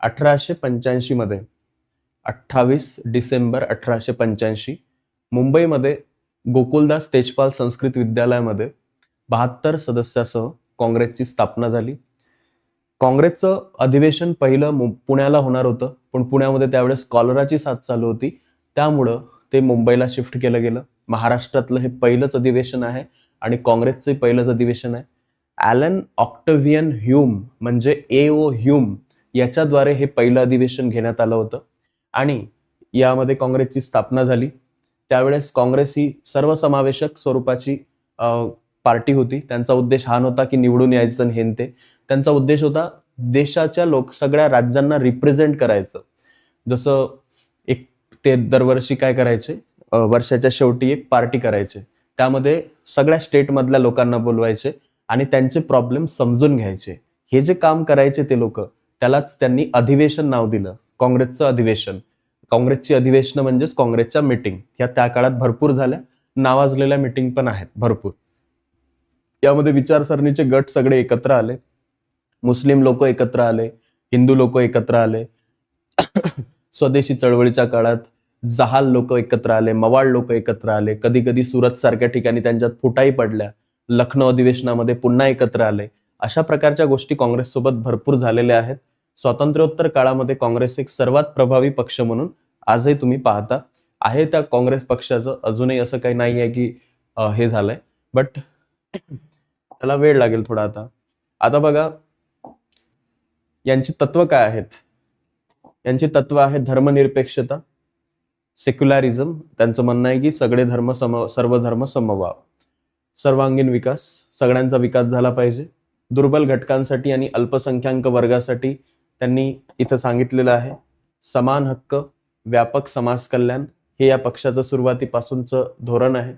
1885 मध्ये 28 डिसेंबर 1885 मुंबईमध्ये गोकुलदास तेजपाल संस्कृत विद्यालयामध्ये 72 सदस्यासह काँग्रेसची स्थापना झाली. काँग्रेसचं अधिवेशन पहिलं पुण्याला होणार होतं, पण पुण्यामध्ये त्यावेळेस कॉलराची साथ चालू होती, त्यामुळं ते मुंबईला शिफ्ट केलं गेलं. महाराष्ट्रातलं हे पहिलंच अधिवेशन आहे आणि काँग्रेसचं पहिलंच अधिवेशन आहे. ॲलन ऑक्टेव्हियन ह्यूम म्हणजे A.O. ह्यूम याच्याद्वारे हे पहिलं अधिवेशन घेण्यात आलं होतं आणि यामध्ये काँग्रेसची स्थापना झाली. त्यावेळेस काँग्रेस ही सर्वसमावेशक स्वरूपाची पार्टी होती. त्यांचा उद्देश हा नव्हता की निवडून यायचं हेन ते. त्यांचा उद्देश होता देशाच्या सगळ्या राज्यांना रिप्रेझेंट करायचं. जसं एक ते दरवर्षी काय करायचे, वर्षाच्या शेवटी एक पार्टी करायचे, त्यामध्ये सगळ्या स्टेटमधल्या लोकांना बोलवायचे आणि त्यांचे प्रॉब्लेम समजून घ्यायचे. हे जे काम करायचे ते लोक, त्यालाच त्यांनी अधिवेशन नाव दिलं, काँग्रेसचं अधिवेशन. काँग्रेसची अधिवेशन म्हणजेच काँग्रेसच्या मीटिंग. या त्या काळात भरपूर झाल्या, नावाजलेल्या मीटिंग पण आहेत भरपूर. यामध्ये विचारसरणीचे गट सगळे एकत्र आले. मुस्लिम लोक एकत्र आले, हिंदू लोक एकत्र आले. स्वदेशी चळवळीच्या काळात जहाल लोक एकत्र आले, मवाळ लोक एकत्र आले. कधी कधी सुरत सारख्या ठिकाणी त्यांच्यात फुटाही पडल्या. लखनौ अधिवेशनामध्ये पुन्हा एकत्र आले. अशा प्रकारच्या गोष्टी काँग्रेससोबत भरपूर झालेल्या आहेत. स्वातंत्र्योत्तर काळामध्ये काँग्रेस एक सर्वात प्रभावी पक्ष म्हणून आजही तुम्ही पाहता आहे. त्या काँग्रेस पक्षाचं अजूनही असं काही नाही आहे की हे झालंय, बट त्याला वेळ लागेल थोडा. आता बघा यांची तत्व काय आहेत. यांची तत्व आहे धर्मनिरपेक्षता, सेक्युलरिझम. त्यांचं म्हणणं आहे की सगळे धर्म सर्व धर्म समभाव, सर्वांगीण विकास, सगळ्यांचा विकास झाला पाहिजे. दुर्बल घटकांसाठी आणि अल्पसंख्याक वर्गासाठी त्यांनी इथं सांगितलेलं आहे समान हक्क, व्यापक समाज कल्याण. हे या पक्षाचं सुरुवातीपासूनचं धोरण आहे.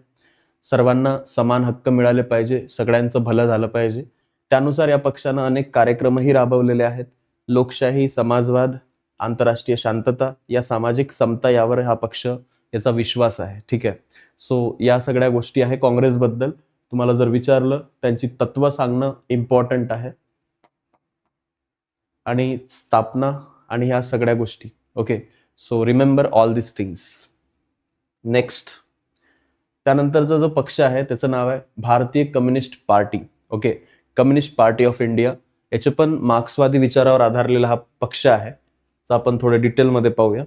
सर्वांना समान हक्क मिळाले पाहिजे, सगळ्यांचं भलं झालं पाहिजे. त्यानुसार या पक्षानं अनेक कार्यक्रमही राबवलेले आहेत. लोकशाही, समाजवाद, आंतरराष्ट्रीय शांतता, या सामाजिक समता यावर हा पक्ष याचा विश्वास आहे. ठीक आहे. सो या सगळ्या गोष्टी आहे काँग्रेसबद्दल. तुम्हाला जर विचारलं त्यांची तत्व सांगणं इम्पॉर्टंट आहे आणि स्थापना आणि ह्या सगळ्या गोष्टी. ओके, सो रिमेंबर ऑल दिस थिंग्स. नेक्स्ट त्यानंतरचा जो पक्ष आहे त्याचं नाव आहे भारतीय communist party. Okay, communist party of India. याचे पण मार्क्सवादी विचारावर आधारलेला हा पक्ष आहे. तर आपण थोडं डिटेलमध्ये पाहूया.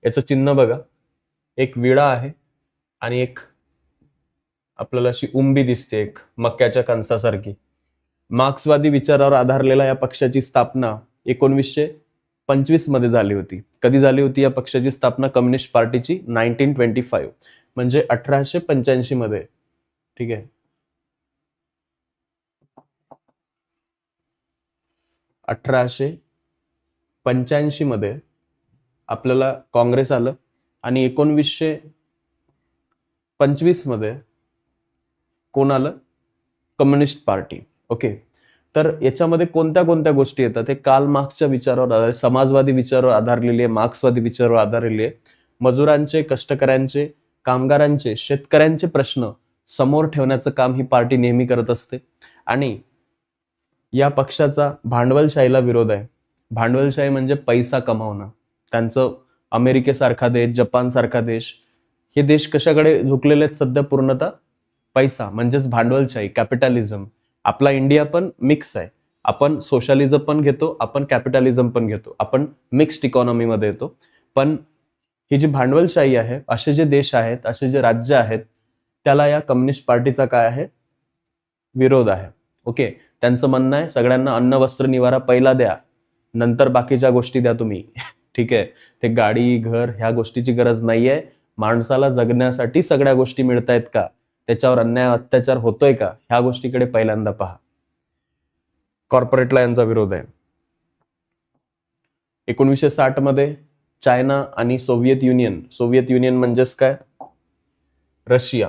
याचं चिन्ह बघा, एक विडा आहे आणि एक आपल्याला अशी उंबी दिसते, एक मक्याच्या कणसासारखी. मार्क्सवादी विचारावर आधारलेला या पक्षाची स्थापना 1925 मध्ये झाली होती. कधी झाली होती या पक्षाची स्थापना कम्युनिस्ट पार्टीची? 1925, म्हणजे 1885 मध्ये. ठीक आहे, 1885 मध्ये आपल्याला काँग्रेस आलं आणि 1925 मध्ये कोण आलं? Communist party. ओके, तर याच्यामध्ये कोणत्या कोणत्या गोष्टी येतात? हे कार्ल मार्क्सच्या विचारावर आधारित, समाजवादी विचारावर आधारलेली आहे, मार्क्सवादी विचारावर आधारलेली आहे. मजुरांचे, कष्टकऱ्यांचे, कामगारांचे, शेतकऱ्यांचे प्रश्न समोर ठेवण्याचं काम ही पार्टी नेहमी करत असते. आणि या पक्षाचा भांडवलशाहीला विरोध आहे. भांडवलशाही म्हणजे पैसा कमावणं. त्यांचं अमेरिकेसारखा देश, जपान सारखा देश, हे देश कशाकडे झुकलेले आहेत सध्या? पूर्णतः पैसा म्हणजेच भांडवलशाही, कॅपिटलिझम. आपला इंडिया पण मिक्स आहे. आपण सोशलिझम पण घेतो, आपण कॅपिटलिझम पण घेतो, आपण मिक्स्ड इकॉनॉमीमध्ये येतो. पण ही जी भांडवलशाही आहे, असे जे देश आहेत, असे जे राज्य आहेत, त्याला या कम्युनिस्ट पार्टीचा काय आहे? विरोध आहे. ओके, त्यांचं म्हणणं आहे सगळ्यांना अन्न, वस्त्र, निवारा पहिला द्या, नंतर बाकीच्या गोष्टी द्या तुम्ही. ठीक आहे, ते गाडी, घर ह्या गोष्टीची गरज नाहीये. माणसाला जगण्यासाठी सगळ्या गोष्टी मिळतायत का? त्याच्यावर अन्याय, अत्याचार होतोय का? ह्या गोष्टीकडे पहिल्यांदा पहा. कॉर्पोरेटला यांचा विरोध आहे. 1960 मध्ये चायना आणि सोव्हिएत युनियन, सोव्हिएत युनियन म्हणजेच काय? रशिया.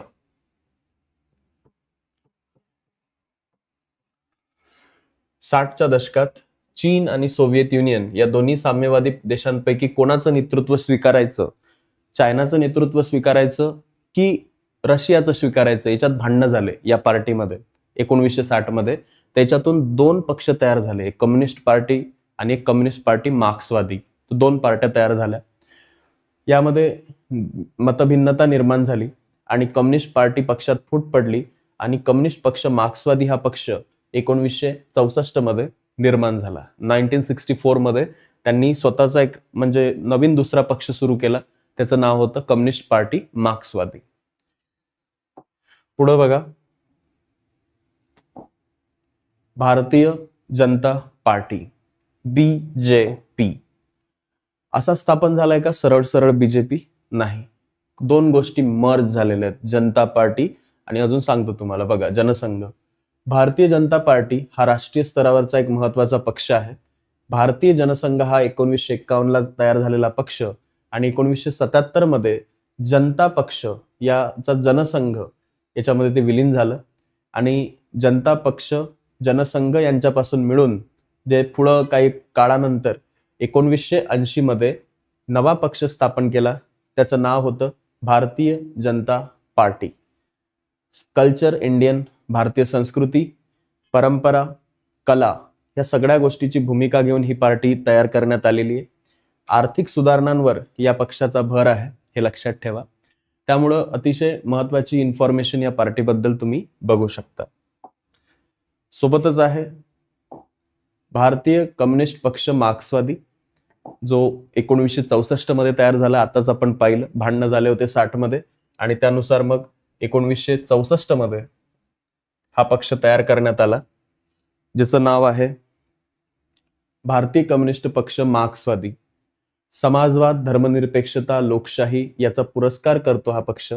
च्या दशकात चीन आणि सोव्हिएत युनियन या दोन्ही साम्यवादी देशांपैकी कोणाचं नेतृत्व स्वीकारायचं? चायनाचं नेतृत्व स्वीकारायचं की रशियाचं स्वीकारायचं? याच्यात भांडणं झाले या पार्टीमध्ये 1960 मध्ये. त्याच्यातून दोन पक्ष तयार झाले, एक कम्युनिस्ट पार्टी आणि एक कम्युनिस्ट पार्टी मार्क्सवादी. तर दोन पार्ट्या तयार झाल्या. यामध्ये मतभिन्नता निर्माण झाली आणि कम्युनिस्ट पार्टी पक्षात फूट पडली आणि कम्युनिस्ट पक्ष मार्क्सवादी हा पक्ष 1964 मध्ये निर्माण झाला. 1964 मध्ये त्यांनी स्वतःचा एक म्हणजे नवीन दुसरा पक्ष सुरू केला. त्याचं नाव होतं कम्युनिस्ट पार्टी मार्क्सवादी. पुढे बघा, भारतीय जनता पार्टी BJP असा स्थापन झालाय का सरळ सरळ बीजेपी? नाही. दोन गोष्टी मर्ज झालेल्या आहेत, जनता पार्टी आणि अजून सांगतो तुम्हाला, बघा, जनसंघ. भारतीय जनता पार्टी हा राष्ट्रीय स्तरावरचा एक महत्वाचा पक्ष आहे. भारतीय जनसंघ हा 1951 ला तयार झालेला पक्ष आणि 1977 मध्ये जनता पक्ष याचा जनसंघ याच्यामध्ये ते विलीन झालं आणि जनता पक्ष जनसंघ यांच्यापासून मिळून जे पुढं काही काळानंतर 1980 मध्ये नवा पक्ष स्थापन केला. त्याचं नाव होतं Bharatiya Janata party. Culture Indian, भारतीय संस्कृती, परंपरा, कला या सगळ्या गोष्टीची भूमिका घेऊन ही पार्टी तयार करण्यात आलेली आहे. आर्थिक सुधारणांवर या पक्षाचा भर आहे, हे लक्षात ठेवा. त्यामुळं अतिशय महत्वाची इन्फॉर्मेशन या पार्टीबद्दल तुम्ही बघू शकता. सोबतच आहे भारतीय कम्युनिस्ट पक्ष मार्क्सवादी, जो 1964 मध्ये तयार झाला. आताच आपण पाहिलं, भांडणं झाले होते 60 मध्ये आणि त्यानुसार मग 1964 मध्ये हा पक्ष तयार करण्यात आला, ज्याचं नाव आहे भारतीय कम्युनिस्ट पक्ष मार्क्सवादी. समाजवाद, धर्मनिरपेक्षता, लोकशाही याचा पुरस्कार करतो हा पक्ष.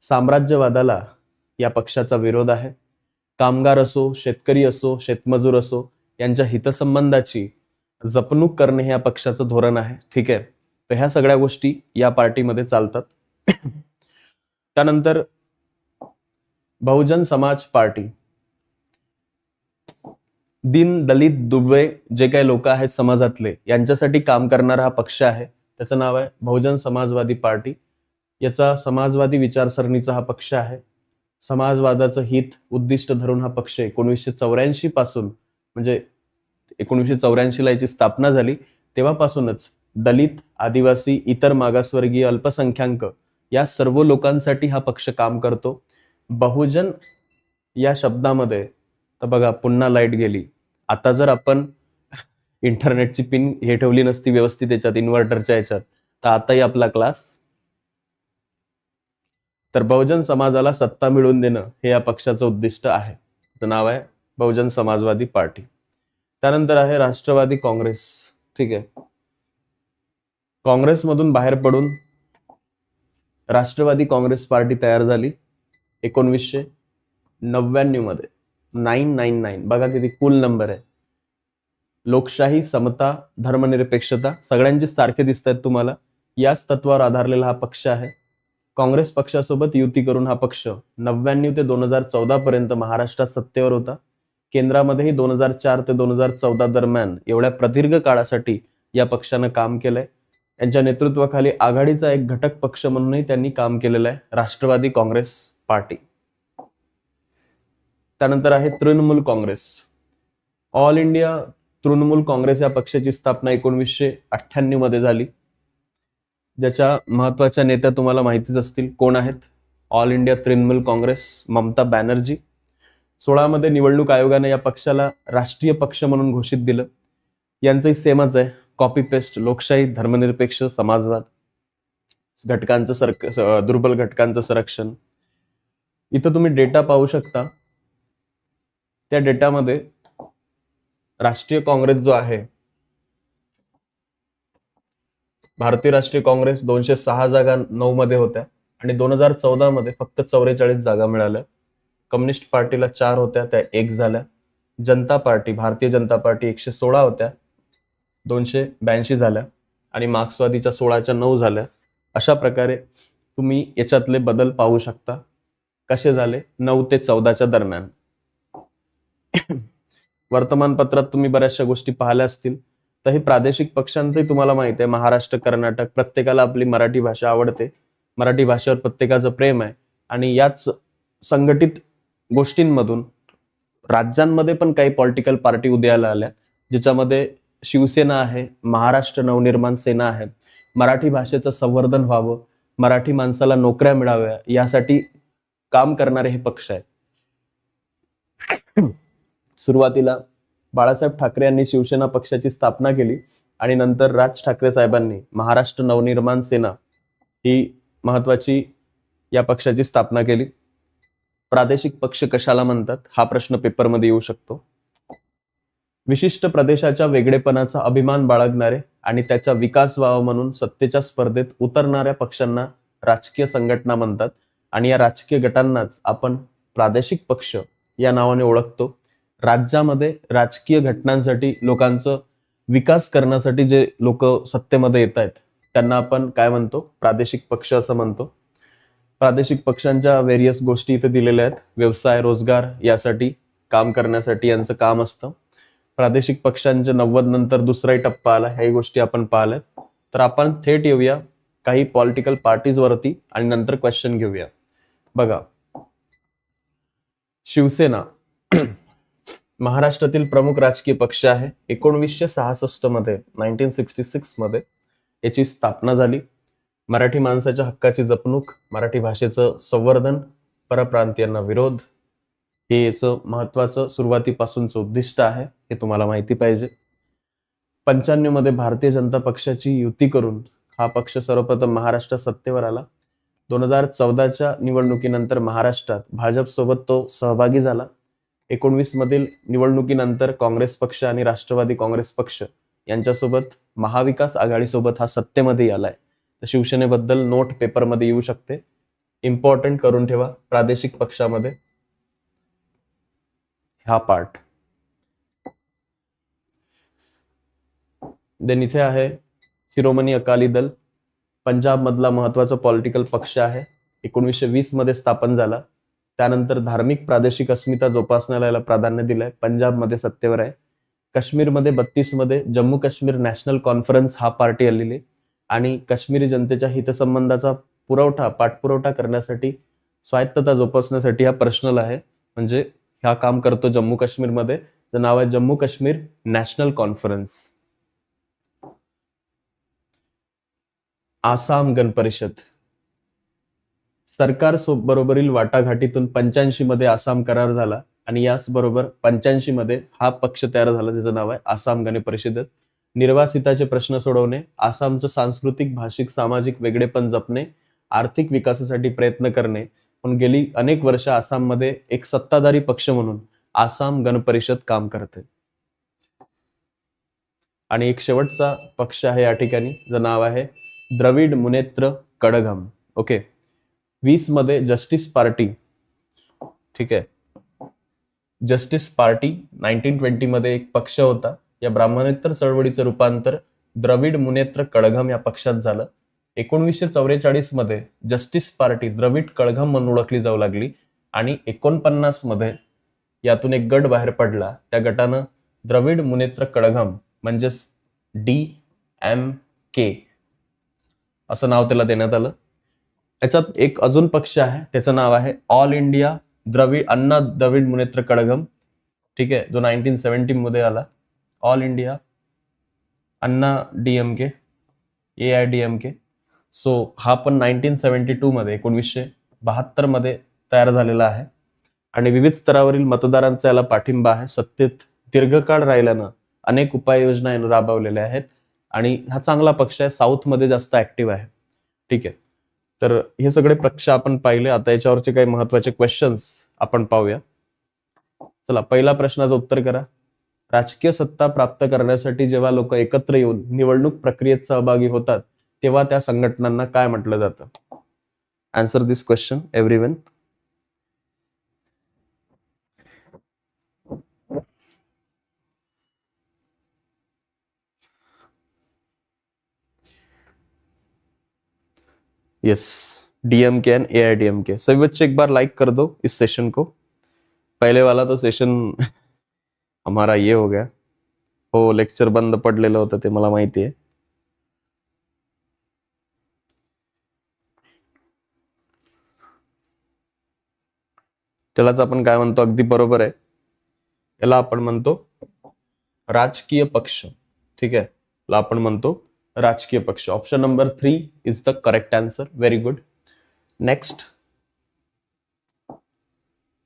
साम्राज्यवादाला या पक्षाचा विरोध आहे. कामगार असो, शेतकरी असो, शेतमजूर असो यांच्या हितसंबंधाची जपणूक करणे हे या पक्षाचं धोरण आहे. ठीक आहे, तर ह्या सगळ्या गोष्टी या पार्टीमध्ये चालतात. त्यानंतर बहुजन समाज पार्टी, दीन दलित दुबळे जे काही लोक आहेत समाजातले यांच्यासाठी काम करणारा हा पक्ष आहे. त्याचं नाव आहे बहुजन समाजवादी पार्टी. याचा समाजवादी विचारसरणीचा हा पक्ष आहे. समाजवादाचं हित उद्दिष्ट धरून हा पक्ष 1984 पासून, म्हणजे 1984 ला याची स्थापना झाली, तेव्हापासूनच दलित, आदिवासी, इतर मागासवर्गीय, अल्पसंख्याक या सर्व लोकांसाठी हा पक्ष काम करतो. बहुजन या शब्दामध्ये तर बघा, पुन्हा लाईट गेली. आता जर आपण इंटरनेटची पिन हे ठेवली नसती व्यवस्थित याच्यात, इन्व्हर्टरच्या याच्यात, तर आताही आपला क्लास. तर बहुजन समाजाला सत्ता मिळवून देणं हे या पक्षाचं उद्दिष्ट आहे. त्याचं नाव आहे बहुजन समाजवादी पार्टी. त्यानंतर आहे राष्ट्रवादी काँग्रेस. ठीक आहे, काँग्रेसमधून बाहेर पडून राष्ट्रवादी काँग्रेस पार्टी तयार झाली 1999 मध्ये. 999 बघा किती कूल नंबर आहे. लोकशाही, समता, धर्मनिरपेक्षता सगळ्यांचे सारखे दिसत आहेत तुम्हाला. याच तत्वावर आधारलेला हा पक्ष आहे. काँग्रेस पक्षासोबत युती करून हा पक्ष 99 ते 2014 पर्यंत महाराष्ट्रात सत्तेवर होता. केंद्रामध्येही 2004 ते 2014 दरम्यान एवढ्या प्रदीर्घ काळासाठी या पक्षानं काम केलंय. यांच्या नेतृत्वाखाली आघाडीचा एक घटक पक्ष म्हणूनही त्यांनी काम केलेलं आहे, राष्ट्रवादी काँग्रेस पार्टी. त्यानंतर आहे तृणमूल काँग्रेस. ऑल इंडिया तृणमूल काँग्रेस या पक्षाची स्थापना 1998 मध्ये झाली. ज्याच्या महत्वाच्या नेत्या तुम्हाला माहितीच असतील, कोण आहेत. All India Trinamool Congress, Mamata Banerjee. 16 मध्ये निवडणूक आयोगाने या पक्षाला राष्ट्रीय पक्ष म्हणून घोषित दिलं. यांचंही सेमच आहे, कॉपी पेस्ट. लोकशाही, धर्मनिरपेक्ष, समाजवाद, दुर्बल घटकांचं संरक्षण. इथं तुम्ही डेटा पाहू शकता. त्या डेटामध्ये राष्ट्रीय काँग्रेस जो आहे, भारतीय राष्ट्रीय काँग्रेस 206 जागा 9 मध्ये होत्या आणि 2014 मध्ये फक्त 44 जागा मिळाल्या. कम्युनिस्ट पार्टीला 4 होत्या, त्या 1 झाल्या. जनता पार्टी, भारतीय जनता पार्टी 116 होत्या, 282 झाल्या आणि मार्क्सवादीच्या 16च्या 9 झाल्या. अशा प्रकारे तुम्ही याच्यातले बदल पाहू शकता, कसे झाले 9 ते 14च्या दरम्यान. वर्तमानपत्रात तुम्ही बऱ्याचशा गोष्टी पाहिल्या असतील. तर हे प्रादेशिक पक्षांचंही तुम्हाला माहिती आहे, महाराष्ट्र, कर्नाटक, प्रत्येकाला आपली मराठी भाषा आवडते, मराठी भाषेवर प्रत्येकाचं प्रेम आहे आणि याच संघटित गोष्टींमधून राज्यांमध्ये पण काही पॉलिटिकल पार्टी उदयाला आल्या, ज्याच्यामध्ये शिवसेना आहे, महाराष्ट्र नवनिर्माण सेना आहे. मराठी भाषेचं संवर्धन व्हावं, मराठी माणसाला नोकऱ्या मिळाव्या यासाठी काम करणारे हे पक्ष आहेत. सुरुवातीला बाळासाहेब ठाकरे यांनी शिवसेना पक्षाची स्थापना केली आणि नंतर राज ठाकरे साहेबांनी महाराष्ट्र नवनिर्माण सेना ही महत्वाची या पक्षाची स्थापना केली. प्रादेशिक पक्ष कशाला म्हणतात हा प्रश्न पेपरमध्ये येऊ शकतो. विशिष्ट प्रदेशाच्या वेगळेपणाचा अभिमान बाळगणारे आणि त्याचा विकास व्हावा म्हणून सत्तेच्या स्पर्धेत उतरणाऱ्या पक्षांना राजकीय संघटना म्हणतात आणि या राजकीय गटांनाच आपण प्रादेशिक पक्ष या नावाने ओळखतो. राज्यामध्ये राजकीय घटनांसाठी लोकांचं विकास करण्यासाठी जे लोक सत्तेमध्ये येत आहेत त्यांना आपण काय म्हणतो, प्रादेशिक पक्ष असं म्हणतो. प्रादेशिक पक्षांच्या व्हेरियस गोष्टी इथे दिलेल्या आहेत. व्यवसाय, रोजगार यासाठी काम करण्यासाठी यांचं काम असतं. प्रादेशिक पक्षांच्या 90 नंतर दुसराही टप्पा आला, ह्याही गोष्टी आपण पाहिल्यात. तर आपण थेट येऊया काही पॉलिटिकल पार्टीज वरती आणि नंतर क्वेश्चन घेऊया. बघा, शिवसेना महाराष्ट्रातील प्रमुख राजकीय पक्ष आहे. 1966 मध्ये 1966 मध्ये याची स्थापना झाली. मराठी माणसाच्या हक्काची जपणूक, मराठी भाषेचं संवर्धन, परप्रांतीयांना विरोध हे याचं महत्वाचं सुरुवातीपासूनचं उद्दिष्ट आहे, हे तुम्हाला माहिती पाहिजे. 95 मध्ये भारतीय जनता पक्षाची युती करून हा पक्ष सर्वप्रथम महाराष्ट्रात सत्तेवर आला. 2014च्या निवडणुकीनंतर महाराष्ट्रात भाजप सोबत तो सहभागी झाला. 19 मधील निवडणुकीनंतर काँग्रेस पक्ष आणि राष्ट्रवादी काँग्रेस पक्ष यांच्यासोबत महाविकास आघाडीसोबत हा सत्तेमध्ये आलाय. तर शिवसेनेबद्दल नोट पेपरमध्ये येऊ शकते, इम्पॉर्टंट करून ठेवा प्रादेशिक पक्षामध्ये हा पार्ट. देन इथे आहे शिरोमणी अकाली दल, पंजाब मधला महत्वाचा पॉलिटिकल पक्ष आहे. 1920 मध्ये स्थापन झाला. त्यानंतर धार्मिक प्रादेशिक अस्मिता जोपासण्याला याला प्राधान्य दिलंय. पंजाबमध्ये सत्तेवर आहे. काश्मीरमध्ये 32 मध्ये जम्मू काश्मीर नॅशनल कॉन्फरन्स हा पार्टी आलेली आणि काश्मीरी जनतेच्या हितसंबंधाचा पाठपुरवठा करण्यासाठी, स्वायत्तता जोपासण्यासाठी हा पर्सनल आहे. म्हणजे हा काम करतो जम्मू काश्मीरमध्ये. त्याचं नाव आहे जम्मू काश्मीर नॅशनल कॉन्फरन्स. आसाम गण परिषद, सरकार बरोबरील वाटाघाटीतून 85 मध्ये आसाम करार झाला आणि याच बरोबर 85 मध्ये हा पक्ष तयार झाला, त्याचं नाव आहे आसाम गण परिषद. निर्वासिताचे प्रश्न सोडवणे, आसामचं सांस्कृतिक, भाषिक, सामाजिक वेगळेपण जपणे, आर्थिक विकासासाठी प्रयत्न करणे. पण गेली अनेक वर्ष आसाममध्ये एक सत्ताधारी पक्ष म्हणून आसाम गण परिषद काम करते. आणि एक शेवटचा पक्ष आहे या ठिकाणी, ज्याचं नाव आहे द्रविड मुनेत्र कळघम. ओके, 20 मध्ये जस्टिस पार्टी, ठीक आहे, जस्टिस पार्टी 1920 मध्ये एक पक्ष होता. या ब्राह्मणेतर चळवळीचं रूपांतर द्रविड मुनेत्र कळघम या पक्षात झालं. 1944 मध्ये जस्टिस पार्टी द्रविड कळघम म्हणून ओळखली जाऊ लागली आणि 49 मध्ये यातून एक गट बाहेर पडला. त्या गटानं द्रविड मुनेत्र कळघम म्हणजेच DMK असं नाव त्याला देण्यात आलं. याच्यात एक अजून पक्ष आहे, त्याचं नाव आहे ऑल इंडिया अण्णा द्रविड मुनेत्र कळघम, ठीक आहे, जो 1970 मध्ये आला. ऑल इंडिया अण्णा DMK, AIDMK. सो हा पण 1972 मध्ये 1972 मध्ये तयार झालेला आहे आणि विविध स्तरावरील मतदारांचा याला पाठिंबा आहे. सत्तेत दीर्घकाळ राहिल्यानं अनेक उपाययोजना यानं राबवलेल्या आहेत आणि हा चांगला पक्ष आहे. साऊथ मध्ये जास्त ऍक्टिव्ह आहे, ठीक आहे. तर हे सगळे पक्ष आपण पाहिले. आता याच्यावरचे काही महत्वाचे क्वेश्चन्स आपण पाहूया. चला, पहिला प्रश्नाचं उत्तर करा. राजकीय सत्ता प्राप्त करण्यासाठी जेव्हा लोक एकत्र येऊन निवडणूक प्रक्रियेत सहभागी होतात तेव्हा त्या संघटनांना काय म्हटलं जातं? Answer this question everyone. Yes, DMK and AIDMK. सभी बच्चे एक बार लाइक कर दो इस सेशन को. पहले वाला तो सेशन हमारा ये हो गया. हो, लेक्चर बंद पडलेलं होतं ते मला माहिती आहे. त्यालाच आपण काय म्हणतो, अगदी बरोबर आहे. याला आपण म्हणतो राजकीय पक्ष. ठीक आहे, याला आपण म्हणतो राजकीय पक्ष. Option number 3 is the correct answer. Very good. Next,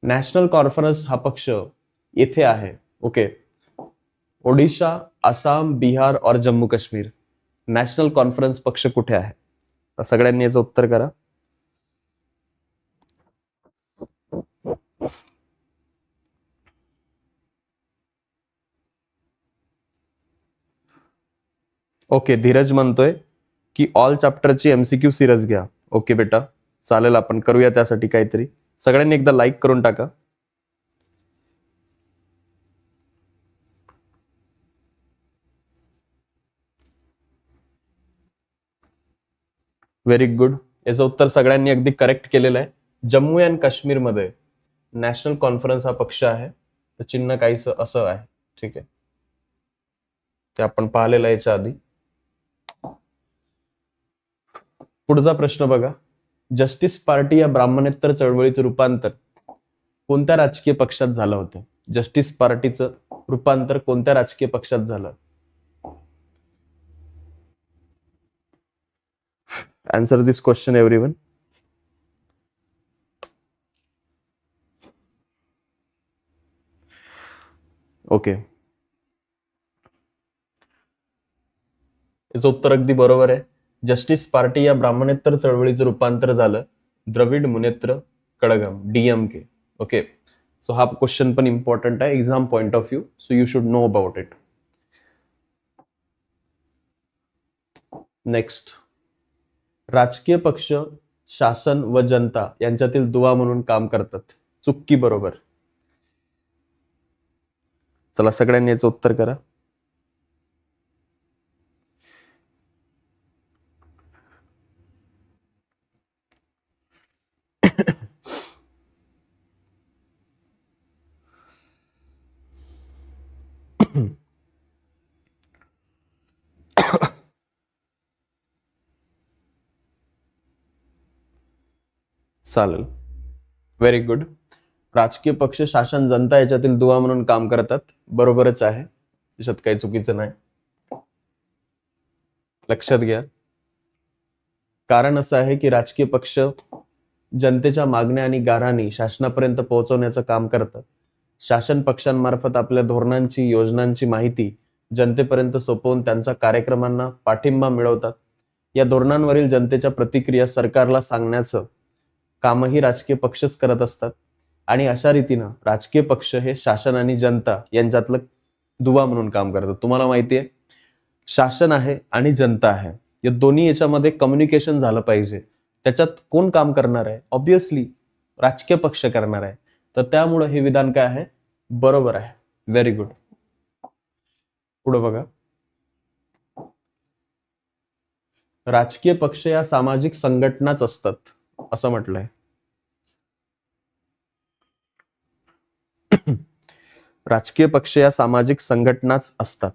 national conference हा पक्ष येथे आहे. ओके, ओडिशा, आसाम, बिहार और जम्मू काश्मीर. नॅशनल कॉन्फरन्स पक्ष कुठे आहे? तर सगळ्यांनी याचं उत्तर करा. ओके, धीरज म्हणतोय की ऑल चॅप्टरची एमसीक्यू सिरीज घ्या. ओके बेटा, चालेल, आपण करूया त्यासाठी काहीतरी. सगळ्यांनी एकदा लाईक करून टाका. Very good. याचं उत्तर सगळ्यांनी अगदी करेक्ट केलेलं आहे. जम्मू अँड काश्मीरमध्ये नॅशनल कॉन्फरन्स हा पक्ष आहे. तर चिन्ह काहीच असं आहे. ठीक आहे, ते आपण पाहिलेलं आहे याच्या आधी. पुढचा प्रश्न बघा. जस्टिस पार्टी या ब्राह्मणेतर चळवळीचं रूपांतर कोणत्या राजकीय पक्षात झालं होतं? जस्टिस पार्टीचं रूपांतर कोणत्या राजकीय पक्षात झालं? Answer this question everyone. Okay, याचं उत्तर अगदी बरोबर आहे. जस्टिस पार्टी या ब्राह्मणेतर चळवळीचं रूपांतर झालं Dravida Munnetra Kazhagam, DMK. Okay, so हा क्वेश्चन पण इम्पॉर्टंट आहे exam point of view. So you should know about it. Next, राजकीय पक्ष शासन व जनता यांच्यातील दुवा म्हणून काम करतात. चुक्की बरोबर. चला, सगळ्यांनी याचं उत्तर करा. चालेल, व्हेरी गुड. राजकीय पक्ष शासन जनता याच्यातील दुवा म्हणून काम करतात. बरोबरच आहे, त्याच्यात काही चुकीचं नाही. लक्षात घ्या, कारण असं आहे की राजकीय पक्ष जनतेच्या मागण्या आणि गाऱ्हाणी शासनापर्यंत पोहोचवण्याचं काम करतात. शासन पक्षांमार्फत आपल्या धोरणांची, योजनांची माहिती जनतेपर्यंत सोपवून त्यांच्या कार्यक्रमांना पाठिंबा मिळवतात. या धोरणांवरील जनतेच्या प्रतिक्रिया सरकारला सांगण्याचं कामही राजकीय पक्षच करत असतात. आणि अशा रीतीनं राजकीय पक्ष हे शासन आणि जनता यांच्यातलं दुवा म्हणून काम करतात. तुम्हाला माहिती आहे, शासन आहे आणि जनता आहे, या दोन्ही याच्यामध्ये कम्युनिकेशन झालं पाहिजे. त्याच्यात कोण काम करणार आहे? ऑब्विसली राजकीय पक्ष करणार आहे. तर त्यामुळे हे विधान काय आहे? बरोबर आहे. Very good. पुढे बघा. राजकीय पक्ष या सामाजिक संघटनाच असतात असं म्हटलंय. राजकीय पक्ष या सामाजिक संघटनाच असतात.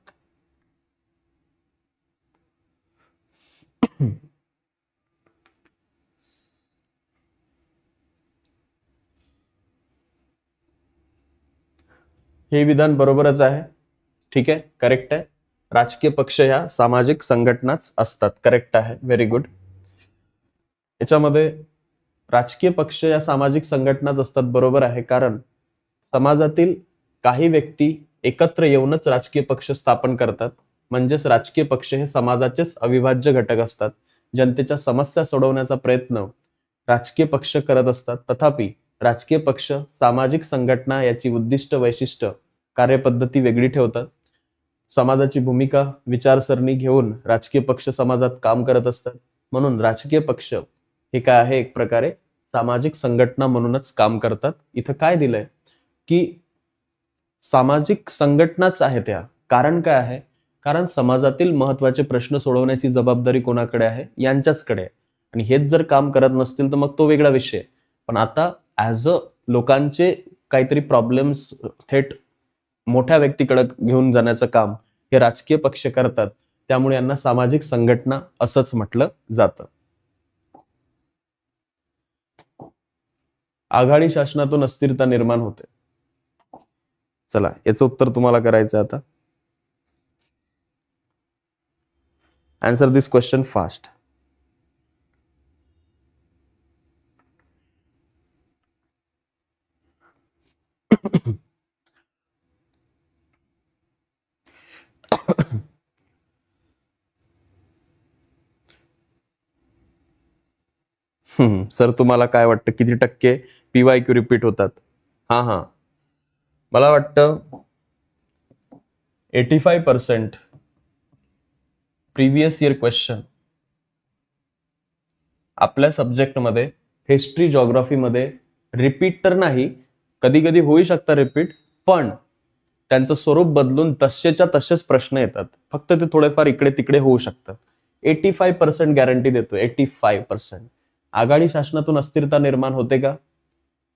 हे विधान बरोबरच आहे. ठीक आहे, करेक्ट आहे. राजकीय पक्ष ह्या सामाजिक संघटनाच असतात. करेक्ट आहे. Very good. याच्यामध्ये राजकीय पक्ष या सामाजिक संघटनाच असतात बरोबर आहे, कारण समाजातील काही व्यक्ती एकत्र येऊनच राजकीय पक्ष स्थापन करतात. म्हणजेच राजकीय पक्ष हे समाजाचेच अविभाज्य घटक असतात. जनतेच्या समस्या सोडवण्याचा प्रयत्न राजकीय पक्ष करत असतात. तथापि राजकीय पक्ष सामाजिक संघटना याची उद्दिष्ट, वैशिष्ट्य, कार्यपद्धती वेगळी ठेवतात. समाजाची भूमिका, विचारसरणी घेऊन राजकीय पक्ष समाजात काम करत असतात. म्हणून राजकीय पक्ष हे काय आहे? एक प्रकारे सामाजिक संघटना म्हणूनच काम करतात. इथं काय दिलंय की सामाजिक संघटनाच आहे त्या. कारण काय आहे? कारण समाजातील महत्वाचे प्रश्न सोडवण्याची जबाबदारी कोणाकडे आहे? यांच्याचकडे. आणि हेच जर काम करत नसतील तर मग तो वेगळा विषय. पण आता ऍज अ लोकांचे काहीतरी प्रॉब्लेम्स थेट मोठ्या व्यक्तीकडे घेऊन जाण्याचं काम हे राजकीय पक्ष करतात. त्यामुळे यांना सामाजिक संघटना असंच म्हटलं जातं. आघाडी शासनातून अस्थिरता निर्माण होते. चला याचं उत्तर तुम्हाला करायचं आता. Answer this question fast. Sir तुम्हाला काय वाटतं किती टक्के PYQ रिपीट होतात? हा मला वाटतं 85% प्रिव्हियस इयर क्वेश्चन आपल्या सब्जेक्टमध्ये हिस्ट्री जॉग्राफीमध्ये रिपीट तर नाही, कधी कधी होऊ शकतं रिपीट, पण त्यांचं स्वरूप बदलून तसेच्या तसेच प्रश्न येतात. फक्त ते थोडेफार इकडे तिकडे होऊ शकतात. 85% गॅरंटी देतो. 85%. आघाडी शासनातून अस्थिरता निर्माण होते का?